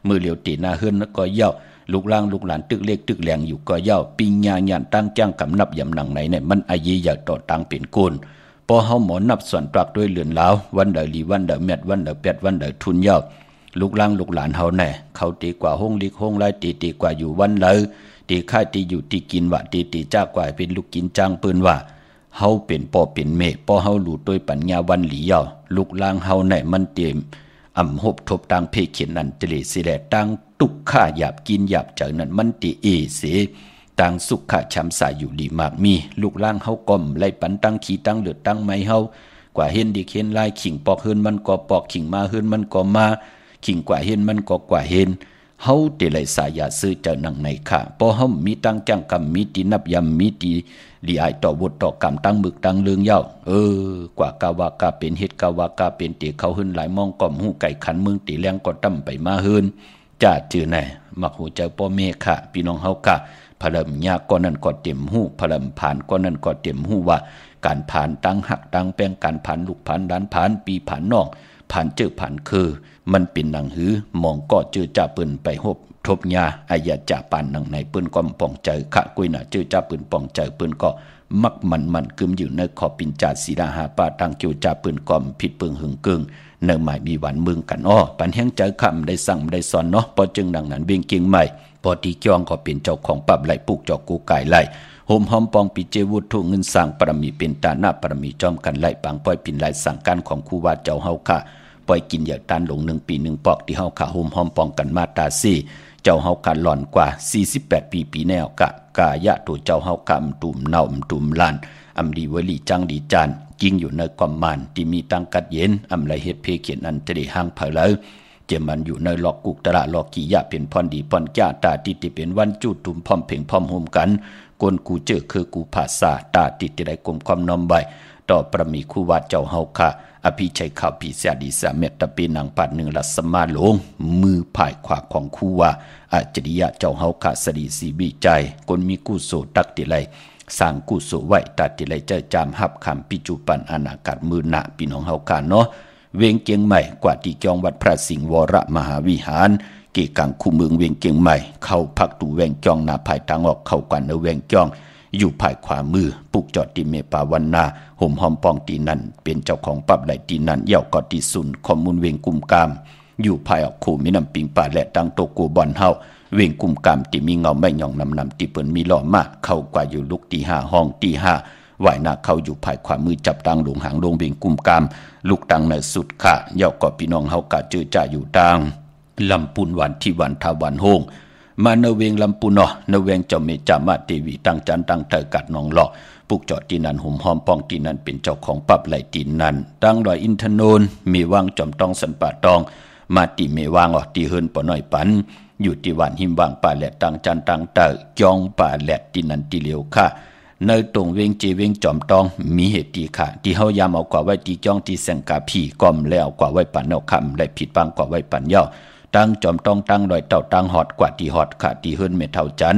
มือเลียวตีหน้าหื้นก็ย่อลูกล่างลูกหลานตึกเล็กตึกแหลงอยู่ก็ย่อปิงหยานตั้งจ้างกำนับยำหนังไหนเนี่ยมันอายีอยากต่อตังเป็นโกนพอเฮาหมอนับส่วนปรักด้วยเหลือนลาววันเดอลีวันเดอแมดวันเดอแปดวันเดอทุนยาวลูกล่างลูกหลานเฮาแน่เขาตีกว่าห้องลิกห้องไล่ตีกว่าอยู่วันเลยตีค่ายตีอยู่ตีกินว่าตีจ้ากว่าเป็นลูกกินจ้างปืนว่าเฮาเป็นพ่อเป็นแม่พอเฮาหลุดด้วยปัญญาวันหลียาวลูกล่างเฮาแน่มันเต็มอำหบทบตังเพเขียนนั่นตะเลสิแลตังตุกข้าหยาบกินหยาบจากนั้นมันติเอเส ต่างสุขะช้ำสายอยู่ดีมากมีลูกล่างเฮาก่อมไล่ปันตั้งขี้ตั้งเลือดตั้งไม้เฮากว่าเห็นดีเห็นลายขิงปอกเฮินมันก็ปอกขิงมาเฮินมันก็มาขิงกว่าเห็นมันก็กว่าเห็นเฮาเตไลสายาซื้อเจ้าหนังในค่ะพอเฮามีตั้งจังกำมีตีนับยำมีตีลีอายต่อวดต่อกำตั้งมึกตั้งเลืองเย้ากว่ากาวากาเป็นเฮ็ดกาวากาเป็นเตเขาเฮินหลายมองก่อมหูไก่ขันเมืองตีแรงก็ตั้มไปมาเฮินจ้าจื้อแน่มักหูเจ้าพ่อแม่ค่ะพี่น้องเฮาค่ะพะเริ่มยากก็นั่นก็เต็มหูพะเริ่มผ่านก็นั่นก็เต็มหูว่าการผ่านตั้งหักตั้งแป้งการผ่านลูกผ่านด้านผ่านปีผ่านนอกผ่านเจอผ่านคือมันเป็นหนังหือมองก็เจอจ่าปืนไปหบทบยาอายาจ่าปานหนังในปืนก็ป่องใจขะกุยน่ะเจอจ่าปืนป่องใจปืนก็มักมันกึมอยู่ในขอบปินจ่าศีลาหาปาตังเกี่ยวจ่าปืนก็ผิดเปิงหึงกึงเนื้อหมายมีหวานเมืองกันปันแห้งใจคำได้สั่งได้สอนเนาะพอจึงดังนั้นเวียงเก่งใหม่พอตีจองก็เป็นเจ้าของปับไหลปลูกจอกกูไก่ไหลโฮมหอมปองปีเจวุฒิเงินสร้างปรมีเป็นตาหน้าปรมีจอมกันไหลปังปล่อยปินไหลสั่งการของครูวาเจ้าเฮาค่ะปล่อยกินอย่าตันลง1 ปี1 ปอกที่เฮาค่ะโฮมหอมปองกันมาตาซี่เจ้าเฮาค่ะหล่อนกว่า48 ปีแนวกะกายะตัวเจ้าเฮาค่ะตุ่มเนาตุ่มลานอำดีวลีจังดีจานยิงอยู่ในความมานที่มีตังกัดเย็นอำไหลเฮ็ดเพเขียนอันจะได้ห่างเผาเลยเจมันอยู่ในหลอกกุกตระหลอกกี่ยะเป็นพรดีพรแก่ตาติติเป็นวันจุดตุ่มพร้อมเพ่งพร้อมโฮมกันกวนกูเจอคือกูภาษาตาติติได้กลมความน้อมใบต่อประมีคู่วัดเจ้าเฮาค่ะอภิชัยข่าวปีเสียดีสาเมตตะปีนางปัดหนึ่งลัสมาหลงมือผ่ายขวาของคู่ว่าอาจริยะเจ้าเฮาค่ะสดีสีบีใจคนมีกู้โสตักติไลสร้างกู้โสไว้ตาติไลเจอจามหับคำปิจุปันอนาคตมือหนาพี่น้องเฮาค่ะเนาะเวียงเกียงใหม่กว่าที่จองวัดพระสิงห์วรมหาวิหารเกกังคู่เมืองเวียงเกียงใหม่เข้าพักตูแวงจองนาภายทางออกเข้ากันเนแวงจองอยู่ภายขวามือปุกจอดติเมปาวันนาห่มหอมปองตีนันเป็นเจ้าของปับไหลตีนันเย่ากอติสุนข้อมูลเวียงกุมกามอยู่ภายออกคู่มีน้ำปิงป่าและตังโตโกบอนเฮาเวียงกุมกามที่มีเงาไม่หย่องนำที่เปิ้นมีหล่อมากเข้ากว่าอยู่ลุกตี5ห้องตี5ว่ายหน้าเข้าอยู่ภายขวามือจับตังหลงหางลงเวียงกุมกามลูกตังในสุดค่ะเย่ากอพี่น้องเฮากะเจอจ่าอยู่ตังลำปุนวันที่วันทาวันโฮงมาเนเวงลำปุนเนาะเนเวงเจ้าเมจามาเทวีตั้งจันตั้งเตอกัดนองหลอกปุกจอดตีนันห่มหอมปองตีนันเป็นเจ้าของปับไหลตีนันตั้งดอยอินทนนท์มีวางจอมตองสันป่าตองมาตีเมวางตีเฮินปอน้อยปันอยู่ที่วันหิมวางป่าแหลตั้งจันตั้งเตอจองป่าแหลตีนันตีเหลียวค่ะในตรงเวงเจเวงจอมตองมีเหตุตีค่ะที่เฮายามเอากว่าไว้ตีจ้องที่แสงกาผีก้อมแล้วกว่าไว้ปันเอาคำและผิดบางกว่าไว้ปันเย้าตั้งจอมต้องตั้งดอยเต่าตั้งหอดกว่าที่หอดค่ะที่เฮิรนเมเท่าจัน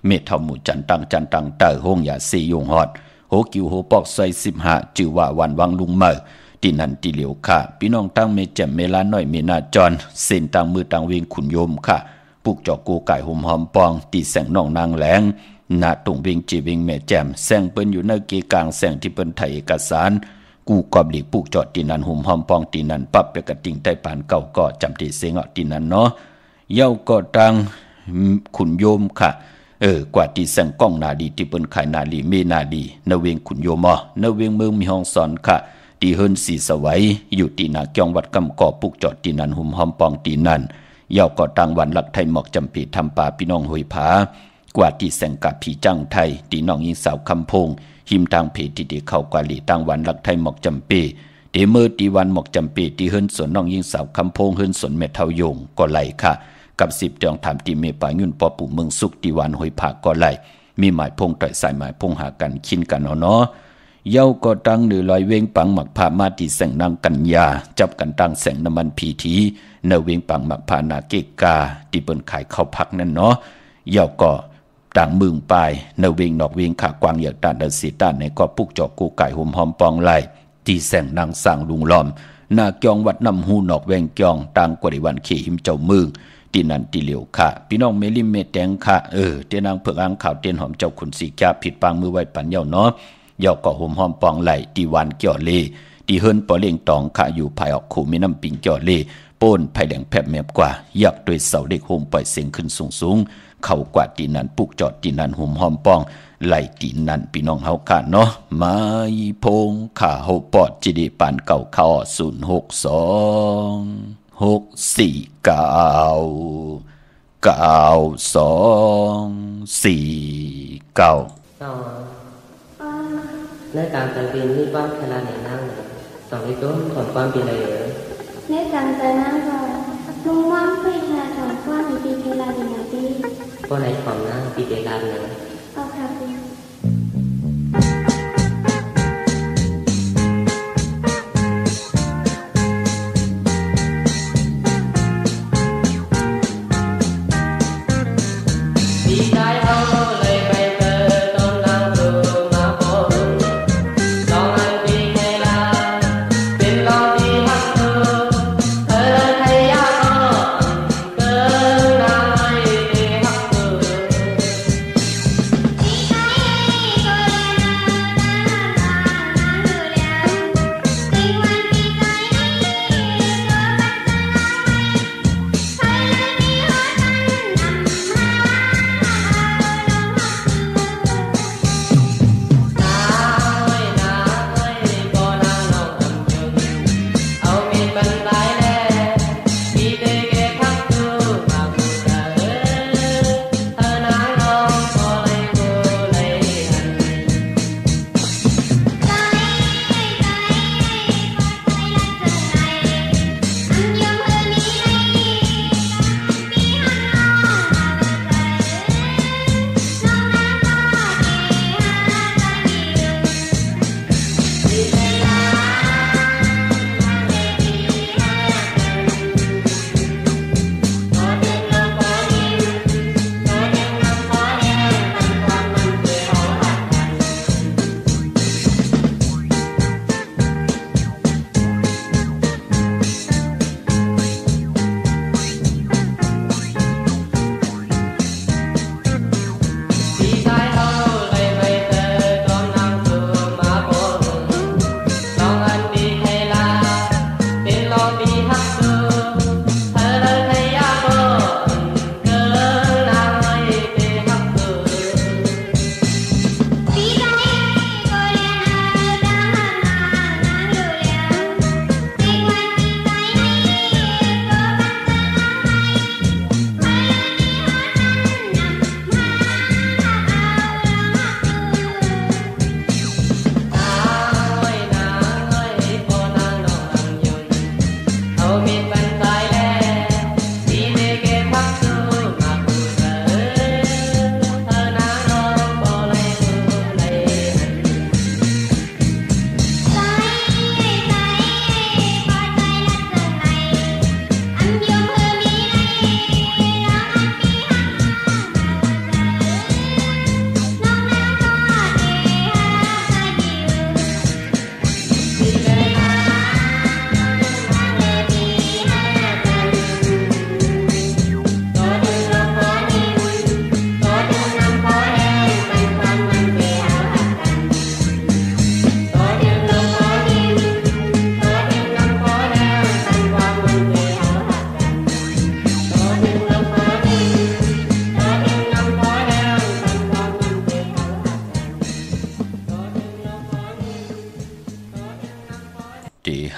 เมเท่าหมู่จันตั้งจันตั้งเต่าห้องอย่าซียงหอดโหกิวโหปอกซอย15จื่อว่าวันวังลุงเมื่อที่นั่นที่เหลียวค่ะพี่น้องตั้งเมแจ่มเมลาน้อยเมนาจรเส้นตั้งมือตั้งเวงขุนโยมค่ะปุกจอกโกไก่ห่มหอมปองตีแสงน้องนางแหลงณตรงเวงจีเวงแม่แจ่มแสงเปิ้นอยู่ในเกกลางแสงที่เปิ้นไทยเอกสารกูกอบหลีกปุกจอดตีนันห่มหอมปองตีนันปั๊บไปกระติงใต้ปานเก่าก็จำตีเสงตีนันเนาะเย้าก็ตังขุนโยมค่ะกว่าที่แสงก้องนาดีที่เปิ้นขายนาลีเมนาดีนเวงขุนโยมนเวงเมืองมีห้องสอนค่ะที่เฮิรนสีสวัยอยู่ที่นาเกียงวัดกำก่อปุกจอดตีนันห่มหอมปองตีนันเย้าก็ตังวันหลักไทยหมอกจำปีทำป่าพี่น้องหอยผากว่าที่แสงกับผีจังไทยที่น้องยิงสาวคำพงหิมทางเพจที่เข้ากว่าหลีตั้งวันหลักไทยหมอกจำปีเดเมื่อตีวันหมอกจำปีที่เฮิรนสวนน้องยิงสาวคำพงเฮิรนสวนเมทาวยงก็ไหลค่ะกับ10จองถามที่เมปายุ่นปอปู่เมืองสุขตีวันหอยผาก็ไหลมีหมายพงต่อยสายหมายพงหากันคินกันเนาะเย้าก็ตั้งหรือลอยเวงปังหมักพามาที่แสงนางกัญญาจับกันตั้งแสงน้ำมันพีทีเนเวงปังหมักพานาเกกาที่เปิ้นขายข้าวผักนั่นเนาะเย้าก็ต่างมึงปลายเนเวงนอกเวงขากวางอยากต้านเดสีต้านในก็ปุกจอกกูไก่ห่มหอมปองไหลที่แสงนางสร้างลุงล้อมนาเกียงวัดน้ำหูนอกแวงเกียงต่างกว่าในวันขี่หิมเจ้ามึงที่นั่นที่เหลียวค่ะพี่น้องเมลิมเมแตงค่ะเตียนางเผือกอ่างข่าวเตียนหอมเจ้าขุนสีแก่ผิดปางมือไว้ปันเย้าเนาะเย้าก็ห่มหอมปองไหลที่วันเกี่ยวเลที่เฮิรนปอเลียงตองค่ะอยู่ภายออกขู่มีน้ำปิงเกี่ยวเลป้นภายแดงแผบแมบกว่ายักด้วยเสาเด็กโฮมปล่อยเสียงขึ้นสูงเข้ากว่าตีนันปุกจอดตีนันห่มหอมปองไหลตีนันพี่น้องเฮาค่ะเนาะมาอีพงข่าเฮาปอดจิดีปานเก่าเข้า062 649 92 4 เก่าในการแต่งเพลงมีความขนาดไหนนั่งสองที่ต้นถอนความเป็นอะไรในการแต่งนั่งก็ลุงว่างเพื่อจะถอนความในปีเวลาเป็นนาทีก็ในความนั่งปีเวลาเนี่ยเอาครับ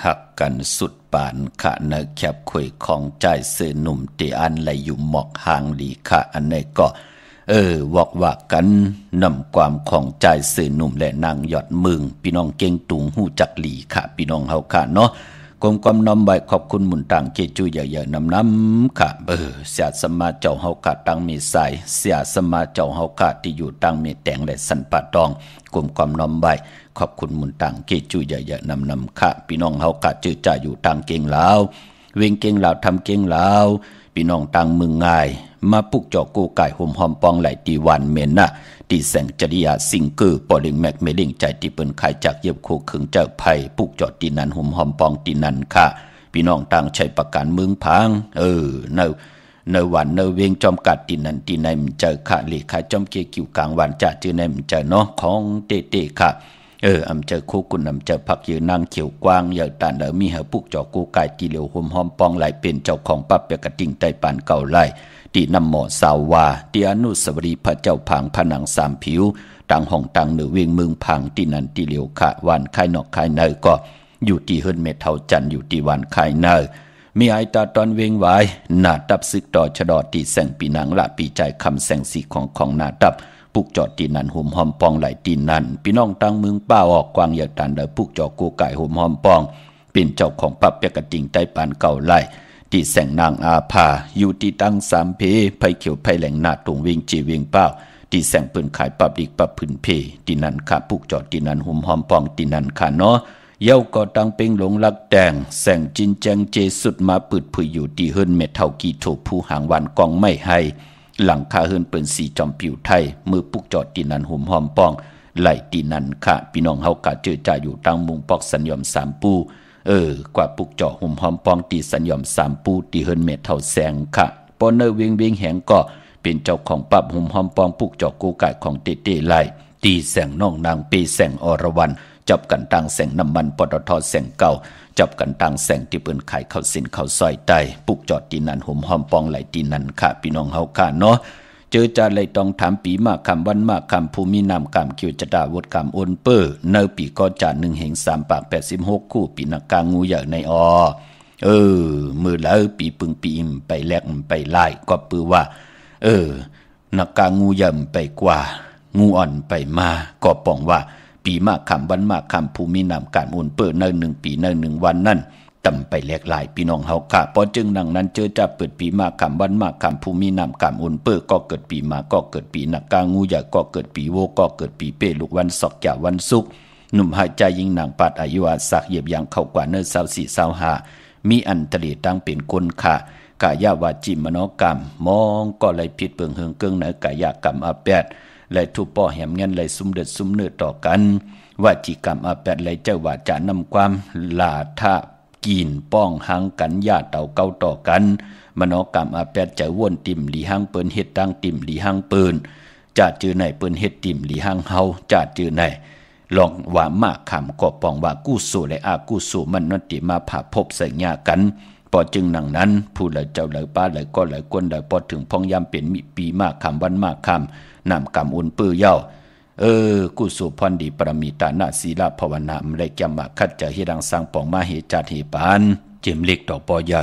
หักกันสุดปานขะเนแคบคุยของใจเสือหนุ่มตีอันไหลอยู่หมอกห่างดีขะอันไหนก็วอกว่ากันนำความของใจเสือหนุ่มและนางหยอดมึงพี่น้องเก่งตุงหู้จักหลีค่ะพี่น้องเฮาค่ะเนาะกรมความน้อมใบขอบคุณหมุนต่างเกจุยเยอะๆน้ำค่ะเสียสมาเจ้าเฮาค่ะตั้งมีสายเสียสมาเจ้าเฮาค่ะที่อยู่ตั้งมีแตงและสันปะตองกรมความน้อมใบขอบคุณหมุนต่างเกจุยเยอะๆนำค่ะพี่น้องเฮาค่ะจื้อจ่าอยู่ต่างเก่งลาวเวงเก่งลาวทำเก่งลาวพี่น้องต่างเมืองง่ายมาปุกจอกูไก่ห่มหอมปองไหลตีวันเมนนะตีแสงจริยาสิงเกอร์ปอลิงแมกเมลิงใจที่เปิ้นขายจากเย็บโคขึงเจ้าไผ่ปุกจอตีนันห่มหอมปองตีนันค่ะพี่น้องต่างใช้ประกันเมืองพังในวันในเวงจอมกัดตีนันตีในมันเจอค่ะเลขาจอมเกกิวกลางวันจะจื้อในมันเจอเนาะของเตค่ะอำเจอคู่กุนอำเจอผักยืนนางเขียวกว้างอย่าตานมีหาปุกจอกูไก่ตีเหลียวห่มหอมปองไหลเป็นเจ้าของปั๊บเปียกระดิ่งใต้ปานเก่าไหลตีนำหมอสาววาตีอนุสาวรีย์พระเจ้าผางผนังสามผิวต่างห้องต่างเหนือเวียงเมืองพังตีนันตีเหลียวขะวันคายนอกคายเนยก็อยู่ที่เฮิรนเมทเทาจันอยู่ที่วันคายเนยมีไอตาตอนเวงไว้หน้าตับซึกต่อชะดอตีแสงปีนังละปีใจคำแสงสีของนาตับปู ปุกจอดตีนันห่มหอมปองไหลตีนันพี่น้องตั้งเมืองป้าออกกวางอยากตันเดปุกจอกูไก่ห่มหอมปองเป็นเจ้าของปับเปียกติ่งใต้ปานเก่าไล่ที่แสงนางอาภาอยู่ที่ตั้งสามเพไผเขียวไผแหลงหน้าตรงวิ่งจีวิ่งเป้าที่แสงปืนขายปับดิกปับพื้นเพตีนันขาปุกจอดตีนันห่มหอมปองตีนันขาเนาะเย้าก็ตั้งเป้งหลงลักแดงแสงจินแจงเจสุดมาปืดผุยอยู่ที่เฮิรนเม็ดเท่ากีโถผู้หางวันกองไม่ให้หลังคาเฮิรนเปิ้นสีจอมผิวไทยมือปุกจอดตีนันห่มหอมปองไหลตีนันค่ะพี่น้องเฮากะเจอจ่าอยู่ตั้งมุงปอกสัญญอมสามปูกว่าปุกเจาะห่มหอมปองตีสัญญอมสามปูตีเฮิรนเม็ดเท่าแสงค่ะปอนเนอร์เวียงแหงก็เป็นเจ้าของปับห่มหอมปองปุกเจาะกูไก่ของเตเต้ไล่ตีแสงน้องนางเปแสงอรวรรณจับกันตั้งแสงน้ำมันปตทแสงเก่าจับกันตั้งแสงที่เปิ้นขายข้าวสินข้าวซอยไตปุกจอดตีนันห่มหอมปองไหลตีนันค่ะพี่น้องเฮาค่ะเนาะเจอจาเลยต้องถามปีมากคำวันมากคำภูมินามคำเขียวจดาวดคำโอนเปอร์เนอปีก็จาน1 แห่ง 3 ปาก 86 คู่ปีนักกางูใหญ่ในมือแล้วปีปึงปีมไปแลกไปไล่ก็ปือว่านักกางูใหญ่ไปกว่างูอ่อนไปมาก็ป้องว่าปีมากคำวันมากคำภูมินามการโอนเปอร์เนอ1 ปีเนอ1 วันนั่นตำไปแลกหลายพี่น้องเฮาค่ะพอจึงดังนั้นเจอจะเปิดปีมากคำวันมากคำภูมินามกามอุนเปอร์ก็เกิดปีมาก็เกิดปีนักกางูใหญ่ก็เกิดปีโวก็เกิดปีเป้ลูกวันศอกจากวันศุกร์หนุ่มหายใจยิงนางปัดอายุอาสักเหยียบยางเข้ากว่าเนื้อ24 25มีอันตรีตั้งเป็นคนค่ะกายาวาจิมโนกรรมมองก็เลยผิดเปิงเฮืองเกิงเหนือกายกรรมอาแปดเลยทุบป่อแหมเงินเลยซุ่มเดือดซุ่มเนื้อต่อกันวาจิกรรมอาแปดเลยเจ้าวาจานำความลาทะกินป้องหังกันญาติเต่าเก้าต่อกันมโนกรรมอาแปดจะว่นติ่มหลีหังเปิ้นเฮ็ดตั้งติ่มหลีหังเปิ้นจะจือไหนเปิ้นเฮ็ดติ่มหลีหังเฮาจะจือไหนลองว่ามากคำก็ป้องว่ากู้สู่และอากู้สู่มันนั่นติมาผ่าพบใส่ญากันพอจึงนังนั้นผู้เลยเจ้าเลยป้าเลยก็เลยก้นเลยพอถึงพองยามเป็นมีปีมากคำวันมากคำนำกรรมอุ่นปื้อเย้ากุสุพรดีปรมีตานาศีลาภาวนาอำไรแกมาคัดจะเฮดังสร้างปองมาเหจัดเหปานเจมเล็กดอกปอใหญ่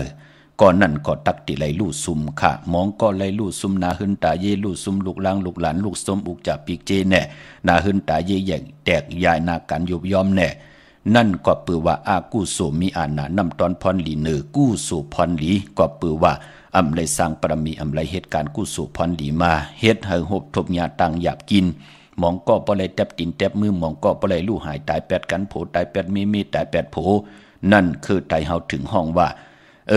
ก่อนนั่นก็ตักติไหลลู่ซุมค่ะมองก็ไหลลู่ซุมนาหึนตาเยลู่ซุมลูกหลางลูกหลานลูกสมอุกจากปีกเจแน่นาหึนตาเยแยกแตกยายนากันยุบยอมแน่นั่นก็ปือว่าอากุสุมีอาณานำตอนพรลีเนอกู้สุพรลีก็ปือว่าอำไรสร้างปรมีอำไรเหตุการณ์กู้สุพรลีมาเฮ็ดให้หบทบยาตังหยาบกินมองก็บ่เลยแตบตินแตบมือมองก็บ่เลยลู่หายตายแปดกันโผตายแปดมีตายแปดโผนั่นคือไตเฮาถึงห้องว่าเ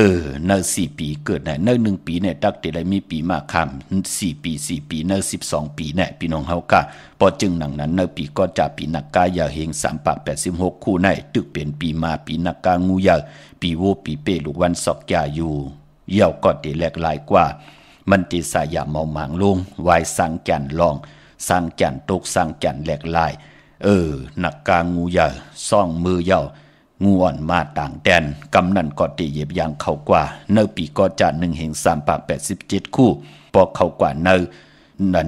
นอ4 ปีเกิดไหนเนอ1 ปีเนี่ยตักติได้มีปีมาคำ4 ปีเนอ12 ปีแน่พี่น้องเฮากะพอจึงหนังนั้นเนอปีก็จะปีนักกายาเฮง3 ปาก 86 คู่ในตึกเป็นปีมาปีนักกางูยาปีโวปีเป้ลูกวันศอกยาอยู่เหี่ยวก็ติแลกหลายกว่ามันติสายาเมาหมางลงวายสังแก่นลองสร้างแก่นตกสร้างแก่นแหลกลายนักกางูใหญ่ซ่องมือเย่างูอ่อนมาต่างแดนกำนันก็ตีเหยียบยางเข้ากว่าเนอปีก็จะ1 แห่ง 3 ปาก 87 คู่พอเข้ากว่าเนอ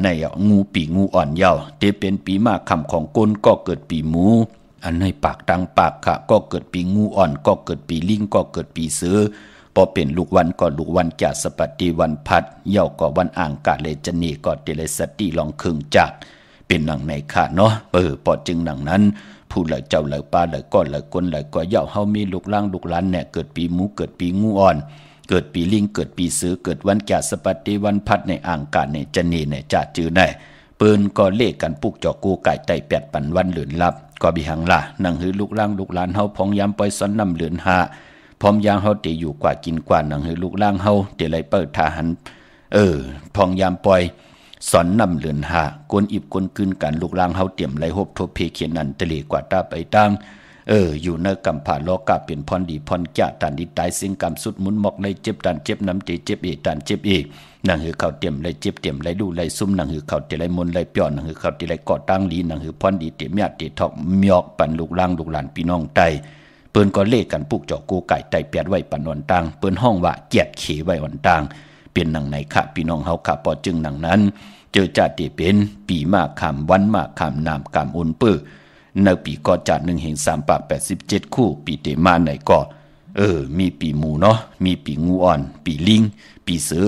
ในงูปีงูอ่อนเย่าเตเป็นปีมากคำของก้นก็เกิดปีหมูอันในปากตังปากค่ะก็เกิดปีงูอ่อนก็เกิดปีลิงก็เกิดปีเสือพอเป็นลูกวันก็ลูกวันแก่สปฏิวันพัดเย่าก็วันอ่างกาเลจนีก็เตเลสติลองคึงจักเป็นหนังในค่ะเนาะพอจึงหนังนั้นผู้เลยเจ้าเลยป้าเลยก็เลยคนเลยก็เย่าเฮามีลูกล่างลูกหลานเนี่ยเกิดปีหมูเกิดปีงูอ่อนเกิดปีลิงเกิดปีเสือเกิดวันแก่สปฏิวันพัดในอ่างกาในจนีในจ่าจือในปืนก็เลขกันปุกจอกูไก่ไต่8 ปันวันเหลือนลับก็บิหังล่ะนั่งหือลูกล่างลูกหลานเฮาพองยามปล่อยซ้อนนำเหลือนหาพร้อมยางเฮาเตอยู่กว่ากินกว่าหนังให้ลูกล่างเฮาเตเลยเปิดทาหันพองยามปล่อยสอนนำเหลือนหากวนอิบกวนคืนกันลูกล่างเฮาเตรียมไหลหบทบเพเขียนนันตะเลกว่าตาไปตั้งอยู่ในกำผาโลกาเป็นพรดีพรแก่ตันดีตายสิ่งกรรมสุดมุนหมอกเลยเจ็บตันเจ็บน้ำเตเจ็บตันเจ็บหนังหือเขาเตรียมเลยเจ็บเตรียมเลยดูเลยซุ่มหนังหือเขาเตเลยมนเลยเปียวหนังหือเขาเตเลยก่อตั้งลีหนังหือพรดีเตเมียเตทอกเมียกปันลูกล่างลูกหลานพี่น้องไตเปิ้นก็เลขกันปุกเจาะกูไก่ไต่เปียดไว้ปันวันตังเปิ้นห้องว่าเกียดเขไว้วันตังเป็นหนังไหนค่ะพี่น้องเฮาค่ะพอจึงหนังนั้นเจอจัดที่เป็นปีมากคำวันมากคำนามกำอุ่นปื้อในปีก็จัด1 แห่ง 3 ปาก 87 คู่ปีเตมาไหนก็มีปีหมูเนาะมีปีงูอ่อนปีลิงปีเสือ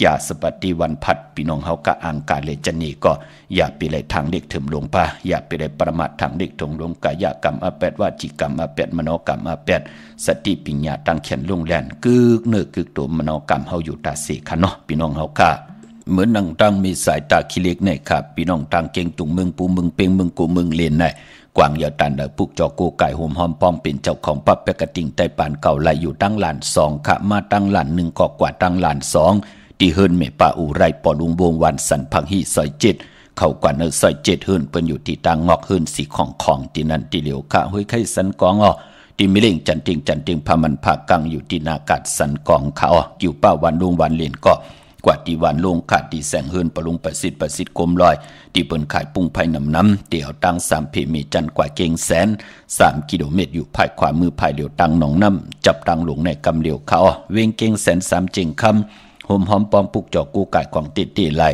อย่าสปฏิวันพัดพี่น้องเฮากะอังกาเลจนีก็อย่าไปเลยทางเด็กถึมลงป่าอย่าไปเลยประมาททางเด็กถงลงกายกรรมอาแปดวาจิกรรมอาแปดมโนกรรมอาแปดสติปัญญาตั้งแขนลงแลนกึกเนื้อกึกตัวมโนกรรมเฮาอยู่ตาเสกค่ะเนาะพี่น้องเฮากะเหมือนนังตั้งมีสายตาขี้เล็กในครับพี่น้องตั้งเก่งตุงเมืองปูเมืองเปงเมืองกูเมืองเลนในกวางยาตันปุกจอโกไก่โฮมหอมป้องเป็นเจ้าของปั๊บแปกติงไต้ปานเก่าไหลอยู่ตั้งหลาน2ค่ะมาตั้งหลาน1ก็กว่าตั้งหลาน2ที่เฮิรนเมป่าอูไรปอลุงวงวันสันพังฮีซอย7เข้ากว่าเนซอย7เฮิรนเปิ้นอยู่ที่ตั้งงอกเฮิรนสีของที่นั่นที่เหลียวค่ะห้วยไข่สันกองที่มิเล่งจันติงพามันภาคกังอยู่ที่นากาศสันกองเขาอยู่ป้าวันลุงวันเลนก็กว่าที่วันลงขาดที่แสงเฮิรนปลุงประสิทธิ์กลมลอยที่เปิ้นขายปุ้งไผ่น้ำเตี่ยวตั้ง3เพมีจันกว่าเก่งแสน3กิโลเมตรอยู่ภายขวามือภายเหลียวตั้งหนองน้ำจับตั้งหลงในกำเหลียวเขาเวงเก่งแสน3เจงคำโฮมหอมปอมปุกจอกูไก่ของติไหล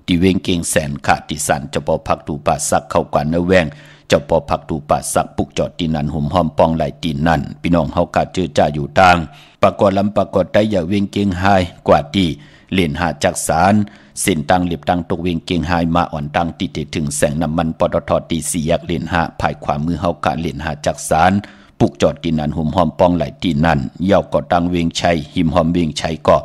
ที่เวงเก่งแสนขาดที่สันเจ้าปอพักตูป่าสักเข้ากว่าเนแวงเจ้าปอพักตูป่าสักปุกจอดตีนันโฮมหอมปองไหลตีนันพี่น้องเฮากะเจอจ้าอยู่ต่างปรากฏลำปรากฏได้อย่าเวงเก่งหายกว่าที่เล่นหาจักสารเส้นตังเลียบตังตกเวงเก่งหายมาอ่อนตังติดถึงแสงน้ำมันปตทตี4แยกเล่นหาภายขวามือเฮากะเล่นหาจักสารปุกจอดตีนันหุ่มหอมปองไหลตีนันเย่าก็ตังเวงชัยหิมหอมเวงชัยก็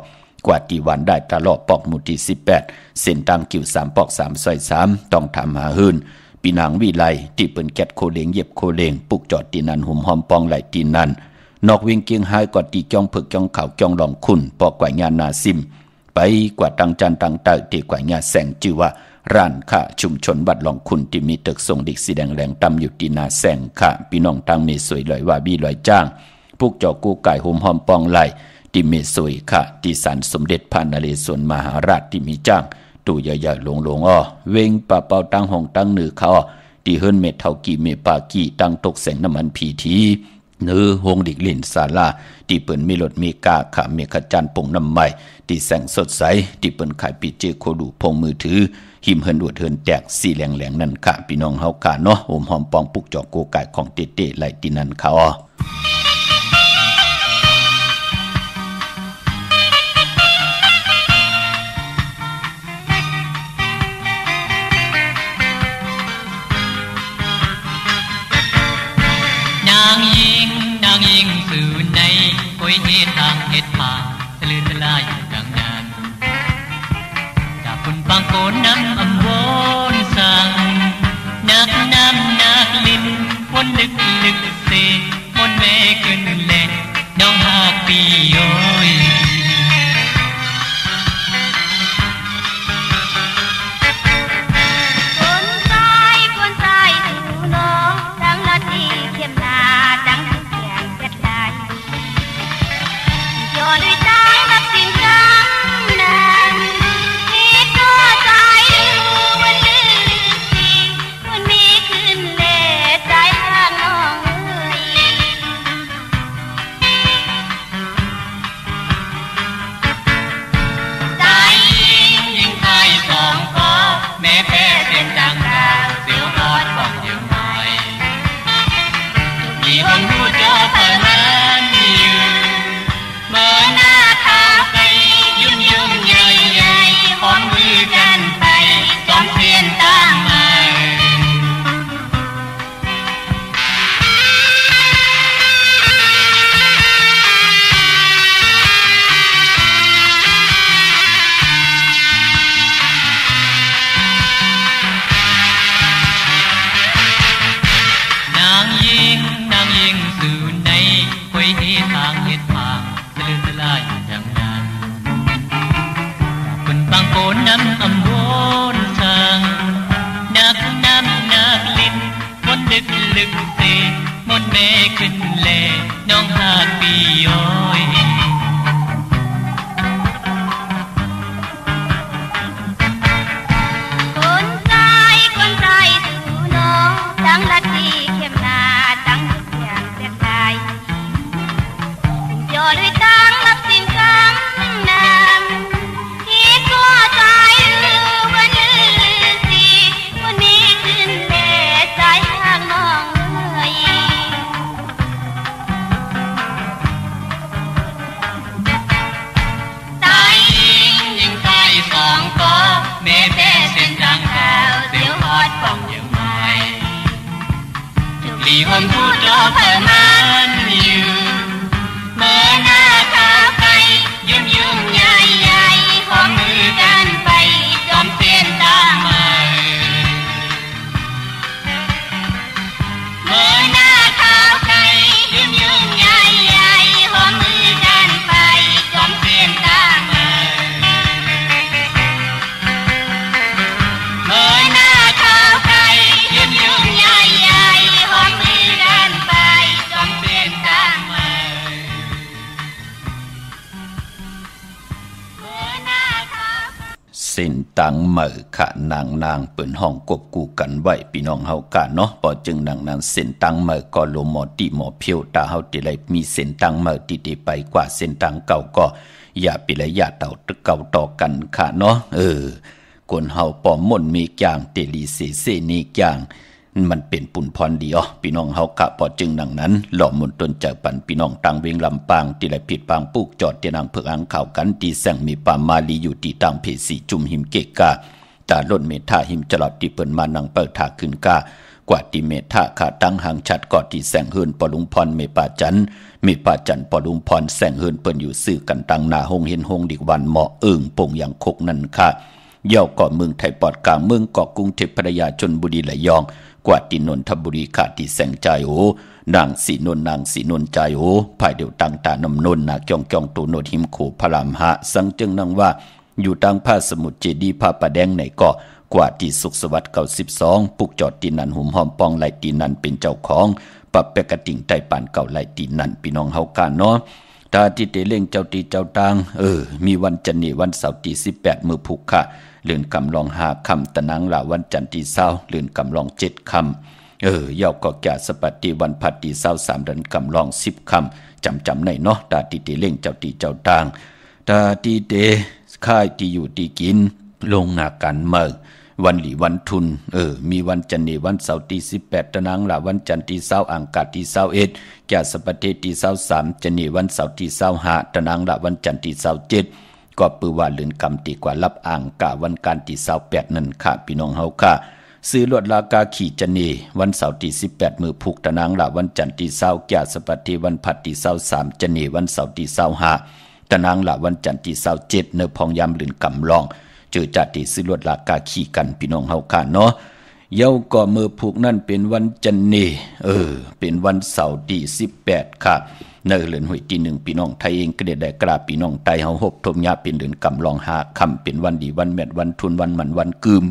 กว่าตีวันได้ตลอดปอกหมู่ที่18เส้นตังกิ่ว3ปอก3ซอย3ต้องทำหาหืนปีนางวิไลที่เปิ้นแกดโคเลงเย็บโคเลงปุกจอดตีนันหุ่มหอมปองไหลตีนันนอกเวงเก่งหายก็ตีจ้องผึกจ้องขาวจ้องหลองคุณปอกกว่าญานาซิมไปกว่าตังจันตังเตอที่กว่าญาแสงชื่อว่าร้านค้าชุมชนวัดหลองคุณที่มีตึกส่งเด็กสีแดงแหลงตำอยู่ที่นาแสงค่ะพี่น้องตังมีสวยลอยว่าบี้ลอยจ้างพวกเจ้ากู้ไก่โฮมหอมปองไหลที่มีสวยค่ะที่ศาลสมเด็จพระนเรศวรมหาราชที่มีจ้างตู่ใหญ่ๆหลงเวงปะเป่าตังห้องตังเหนือเขาที่เฮิรนเม็ดเท่ากี่เมปากี่ตังตกแสงน้ำมันพีทีเนื้อหงดิกลินศาลาที่เปิ้นมีรถมีกาขาเมฆจันทร์ปงน้ำใหม่ที่แสงสดใสที่เปิ้นขายปีเจโคดูพงมือถือหิมเฮินอวดเฮินแตกสีแหลงนั่นค่ะพี่น้องเฮากะเนาะโอมหอมปองปุกจอกโกไก่ของเต้ๆไหลที่นั่นเขานางยิงสื่อในโอยเหตุทางเหตุมาทะเลทลายดังนั้นจากคนบางโกนน้ำอำโวนสั่งนักน้ำนักลิ้นวนลึกเสมนแม่ขึ้นแลน้องหากปีโอย phòng nhiều mai thực lý hôm thu cho phải man nhiều mơ na khao cay dương dương nhai nhai hóm ngư can bay trong tiền ta mời mơ na khao cay dương dương nhai nhai hóm ngư can bay trong tiền ta mời mơ na khao cay dương dương nhai nhai hóm ngư can bay trong tiền ta mờiเส้นตังเหมือขะนางเปิ่นห้องกบกูกันไว้พี่น้องเฮากะเนาะพอจึงนั้นเส้นตังเหมือก็โลหมอติหมอเพียวตาเฮาติไลมีเส้นตังเหมือติไปกว่าเส้นตังเก่าก็อย่าปิเลยอย่าเต่าตึกเก่าต่อกันค่ะเนาะคนเฮาปอมม่นมีอย่างเตลีเสนี่อย่างมันเป็นปุ่นพรดีพี่น้องเฮากะพอจึงนั้นหล่อมนตนเจอปันพี่น้องต่างเวงลำปางที่ไหลผิดปางปลูกจอดเตียนางเผือกอังข่าวกันที่แสงมีป่ามาลีอยู่ที่ต่างเพสีจุ่มหิมเกกาตาล้นเมธาหิมจลอดที่เปิ้นมานังเปิดถาขึ้นกากว่าที่เมธาขาตั้งหางชัดกอดที่แสงเฮินปอลุงพรเมป่าจันปอลุงพรแสงเฮินเปิ้นอยู่ซื่อกันตั้งหน้าหงเห็นหงดิกวันเหมาะป่งอย่างคกนั่นค่ะเย่าเกาะเมืองไทยปอดกลางเมืองเกาะกรุงเทพพระยาชลบุรีระยองกว่าที่นนทบุรีขาดที่แสงใจนางสีนนใจภายเดียวตังตานำนนนาจองตูโนดหิมโขพระรามหะสังจึงนังว่าอยู่ตังผ้าสมุทรเจดีผ้าปะแดงในเกาะกว่าที่สุขสวัสดิ์92ปุกจอดตีนันหุ่มหอมปองไหลตีนันเป็นเจ้าของปรับแปกระติ่งไตปานเก่าไหลตีนันพี่น้องเฮากันเนาะตาที่เตเล่งเจ้าตีเจ้าตางมีวันจันทร์วันเสาร์ที่18มื้อพุกค่ะเลื่อนกำลอง5 ค่ำตะนังละวันจันทร์ที่20เลื่อนกำลอง7 ค่ำเย่าก็แก่สปัตติวันพัดที่23เดือนกำลอง10 ค่ำจำในเนาะตาที่เตเล่งเจ้าตีเจ้าตางตาที่เตค่ายที่อยู่ที่กินลงหน้ากันเมื่อวันหลีวันทุนมีวันจันทร์วันเสาร์ที่18ตะนังละวันจันทร์ที่20อังคารที่21แก่สปัตติที่23จันทร์วันเสาร์ที่25ตะนังละวันจันทร์ที่27ก็ปือว่าเลือนกำตีกว่ารับอ่างกะวันการที่28นั่นค่ะพี่น้องเฮาค่ะซื้อลวดลากาขี่จันนีวันเสาร์ที่18มือผูกตะนางละวันจันทร์ที่20แก่สปัตติวันพัดที่23จันนีวันเสาร์ที่25ตะนางละวันจันทร์ที่27เนอพองยามเลือนกำลองเจอจัดที่ซื้อลวดลากาขี่กันพี่น้องเฮาค่ะเนาะเย้าก็มือผูกนั่นเป็นวันจันนีเป็นวันเสาร์ที่18ค่ะเนื้อเลือนหวยที่1พี่น้องไทยเองก็ได้กราบพี่น้องไทยเฮาฮบทมยาเป็นเดือนกำลอง5ค่ำเป็นวันดีวันแม่นวันทุนวันมันวันกึม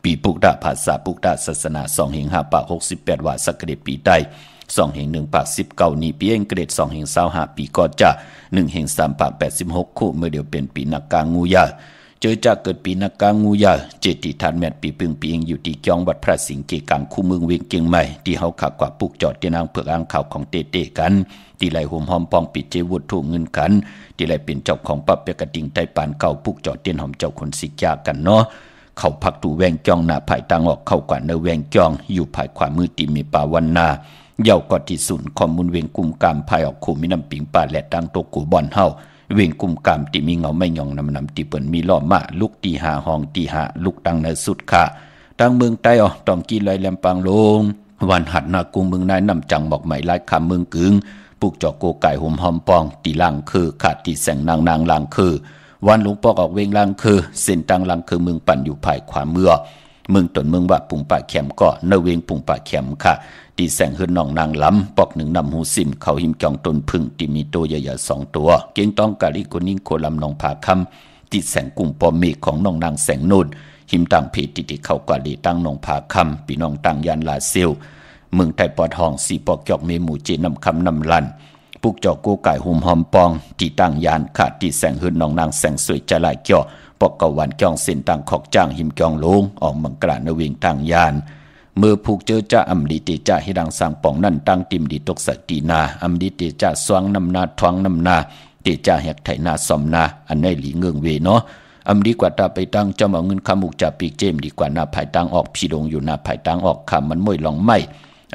ปีปุกดาภาษาปุกดาศาสนา2แห่ง5ปาก68ว่าสักเดปีใต้2แห่ง1ปาก19นี้ปีเองเกรด2แห่ง25ปีก็จะ1แห่ง3ปาก86คู่เมื่อเดียวเป็นปีนักกางูยาเจอจากเกิดปีนักกางูยาเจติฐานแม่นปีปึงปีเองอยู่ที่จองวัดพระสิงห์เกกังคู่เมืองเวียงเกียงใหม่ที่เฮาขับกว่าปุกจอดที่นางเผือกอ่างข่าวของเตกันที่ไหลห่มหอมปองปิดเจวุฒถูกเงินกันที่ไหลเป็นเจ้าของปับเปกระดิ่งไตปานเก่าปุกจอดเตียนหอมเจ้าคนสิกยากันเนาะเข้าพักตูแวงจองหน้าภายตางออกเข้ากว่าเนแวงจองอยู่ภายขวามือติมีป่าวันนาเย่าก็ที่ศูนย์ข้อมูลเวียงกุมกามภายออกคู่มีน้ำปิงป่าและตังตกกูบอนเฮาเวียงกุมกามที่มีเงาไม่ยองนำที่เปิ้นมีล้อมาลุกตีหาห้องตีหาลุกตังในสุดค่ะตังเมืองใต้ต้องกีลอยแลมปางลงวันหัดนากุงเมืองนายนำจังบอกไหมลายคำเมืองกึงปุกจอกโกไก่ห่มหอมปองตีล่างคือขาดตีแสงนางล่างคือวันหลวงปอกออกเวงล่างคือเส้นตังล่างคือเมืองปั่นอยู่ภายขวาเมืองตนเมืองว่าปุ่งป่าแขมก็เนเวงปุ่งป่าแขมค่ะตีแสงหืนน้องนางล้ำปอกหนึ่งนำหูซิมเขาหิมจองตนพึ่งที่มีตัวใหญ่ๆ2ตัวเก่งต้องกาลิโกนิ่งโคลำน้องผาคำตีแสงกุ่มปอมเมฆของน้องนางแสงโนดหิมต่างเพจติเข้ากาลีตั้งน้องผาคำปีน้องต่างยานลาเซลเมืองไทยปอดห้องสีปอกจอกเมหมู่เจนำคำนำลันปุกจอกโกไก่หุ่มหอมปองที่ตั้งยานขาดที่แสงหืนน้องนางแสงสวยจะลายเกี่ยวปอกกวันจ้องเส้นต่างขอกจ้างหิมจองลงออกมังกราเนเวงต่างยานเมื่อผูกเจอจ่าอัมดีเตจ่าให้ดังสร้างป่องนั่นตั้งติมดีตกสตีนาอัมดีเตจ่าสวงนำนาทวงนำนาเตจ่าแหกไถนาสมนาอันในหลีเงืองเวเนาะอัมดีกว่าตาไปตั้งจำเอาเงินคำมุกจ่าปีกเจมดีกว่านาภายตั้งออกพี่ดงอยู่นาภายตั้งออกคำมันม่วยลองไม่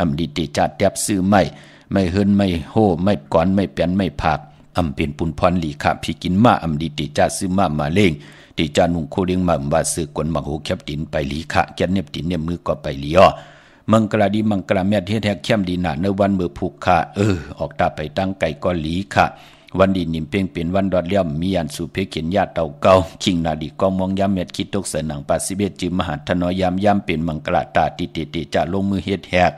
อัมดีเตจ่าแทบซื้อไม่เฮินไม่โหไม่ก้อนไม่เปียนไม่ผักอำเป็นปุนพรหลีขาพี่กินมาอัมดีเตจ่าซื้อมาเล่ง ตีจานุงโคเลียงมาว่าซื้อกวนมังโหแคบตินไปหลีขะแกนเน็บตินเน็บมือก็ไปหลีอ้อมังกลาดีมังกลาแม่เฮ็ดแฮกเข้มดีน่ะในวันมือผูกขาออกตาไปตั้งไก่ก็หลีขะวันดีนิ่มเพียงเป็นวันดอดเลี่ยมมีอันสุเพเขียนญาติเต่าเก่าคิงนาดีกองมองยามเม็ดคิดตกเสนัง81จิมหาธนอยามเป็นมังกลาตาติจะลงมือเฮ็ดแฮก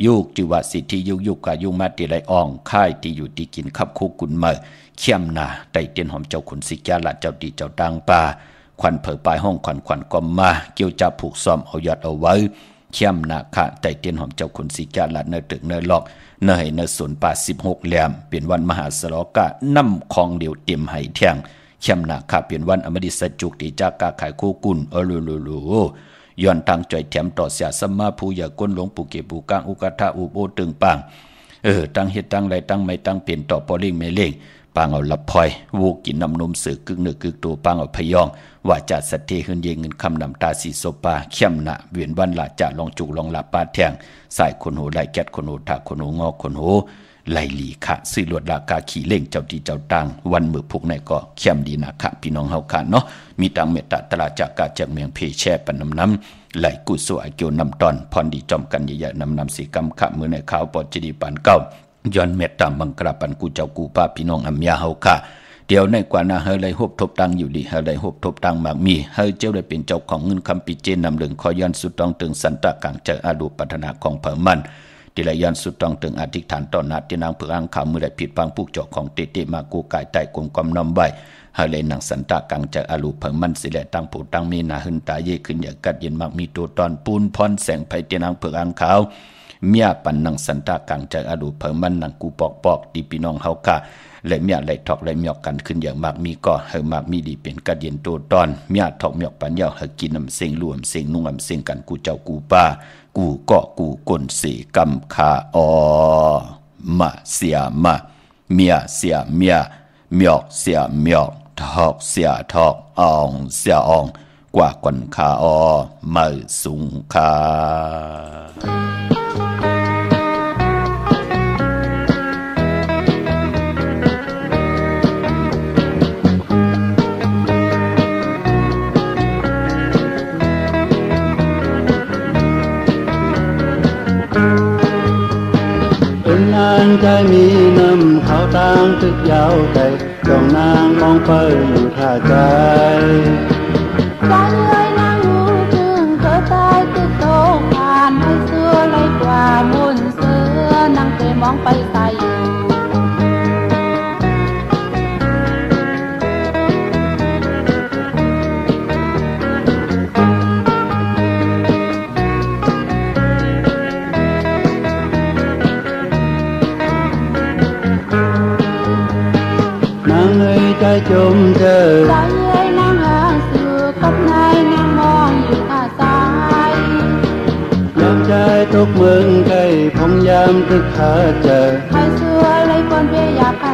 ยุกจิวสิทธิยุกกะยุมาติไรอ่องค่ายที่อยู่ที่กินขับคู่กุนเมอเข้มนาไตเตียนหอมเจ้าขุนสิกาละเจ้าดีเจ้าดังป่าควันเผอปลายห้องควันก็มาเกี่ยวจับผูกซ้อมเอายอดเอาไว้เข้มนาคะไตเตียนหอมเจ้าขุนสิกาละเนตึกเนหลอกเนให้เนสวนป่า16แหลมเป็นวันมหาสลกะน้ำของเดียวเต็มให้แทงเข้มนาคะเป็นวันอมฤตสจุกติจากกาขายคู่กุนลูย้อนตั้งใจแถมต่อเสียสมาผู้อย่าก้นหลวงปู่เก็บปู่กางอุกทะอุโบตึงปังตั้งเฮ็ดตั้งไรตั้งไม่ตั้งเปลี่ยนต่อปอเล่งไม่เล่งปางเอาลับพลอยวูกินน้ำนมสื่อกึกเนื้อกึกตัวปางเอาพยองว่าจะสัตเทขึ้นเยเงินคำนำตาสีโซปาเข้มหนะเวียนวันละจะลองจุกลองหลับปาแทงสายคนหูไหลแก๊ดคนหูถาคนหูงอคนหูไหลหลีขะซื้อลวดลากาขี่เล่งเจ้าดีเจ้าตังวันมือพุกในก็เข้มดีนะค่ะพี่น้องเฮาค่ะเนาะมีตังเมตตาตลาจากกาจากเมียงเพแช่ปันน้ำไหลกุศลอาเกียวนำตอนพรดีจอมกันใหญ่ๆนำสีกำขะมือในขาวปอดจดีปานเก้าย้อนเมตตาบังกราปันกูเจ้ากูป้าพี่น้องอัมยาเฮาค่ะเดี๋ยวในกว่านาเฮาเลยฮบทบตังอยู่ดีเฮาเลยฮบทบตังมากมีเฮาเจ้าได้เป็นเจ้าของเงินคำปิเจนนำเรื่องขอย้อนสุดต้องตึงสันตะกังเจออาดูปัฒนาของเผ่ามันดิลยันสุดต้องตึงอธิษฐานต่อหน้าที่นางเพื่ออ้างข่าวมือได้ผิดฟังผู้เจ้าของเตมากูกายใต้กลมกอมน้ำใบเฮาเลยนังสันตะกังเจออาดูเผ่ามันสิแลตั้งผู้ตั้งมีนาหึนตาเยขึ้นอย่ากัดเย็นมากมีตัวตอนปูนพรแสงไผที่นางเพื่ออ้างข่าวเมียปันนังสันตะกังเจออาดูเผ่ามันนังกูปอกดีพี่น้องเฮาค่ะและเมียไหลทอกไหลเมียกันขึ้นอย่างมากมีก็เฮามากมีดีเป็นกัดเย็นตัวตอนเมียทอกเมียปันยาวเฮกินน้ำเสียงรวมเสียงนุ่งน้ำเสียงกันกูเจ้ากูป้ากูก็กูกลสีกำคามาเสียมาเมียเสียเมียเมียกเสียเมียกทอกเสียทอกอ่องเสียอ่องกว่ากวนคามาสุงคานางใจมีน้ำเขาต่างตึกยาวไกลจองนางมองไปอยู่ท่าใจใจเอ้ยนางหูจึงเธอตายตึกโตผ่านให้เสื้อไหลกว่ามุนเสื้อนางเตมองไปใส่ใจจมเจอใจเอ้ยนางหางสื่อกับนายนางมองอยู่ท่าซ้ายยามใจตกเมืองไกลพงยามตึกขาเจอให้เสื้อไหลก่อนเพียอยากให้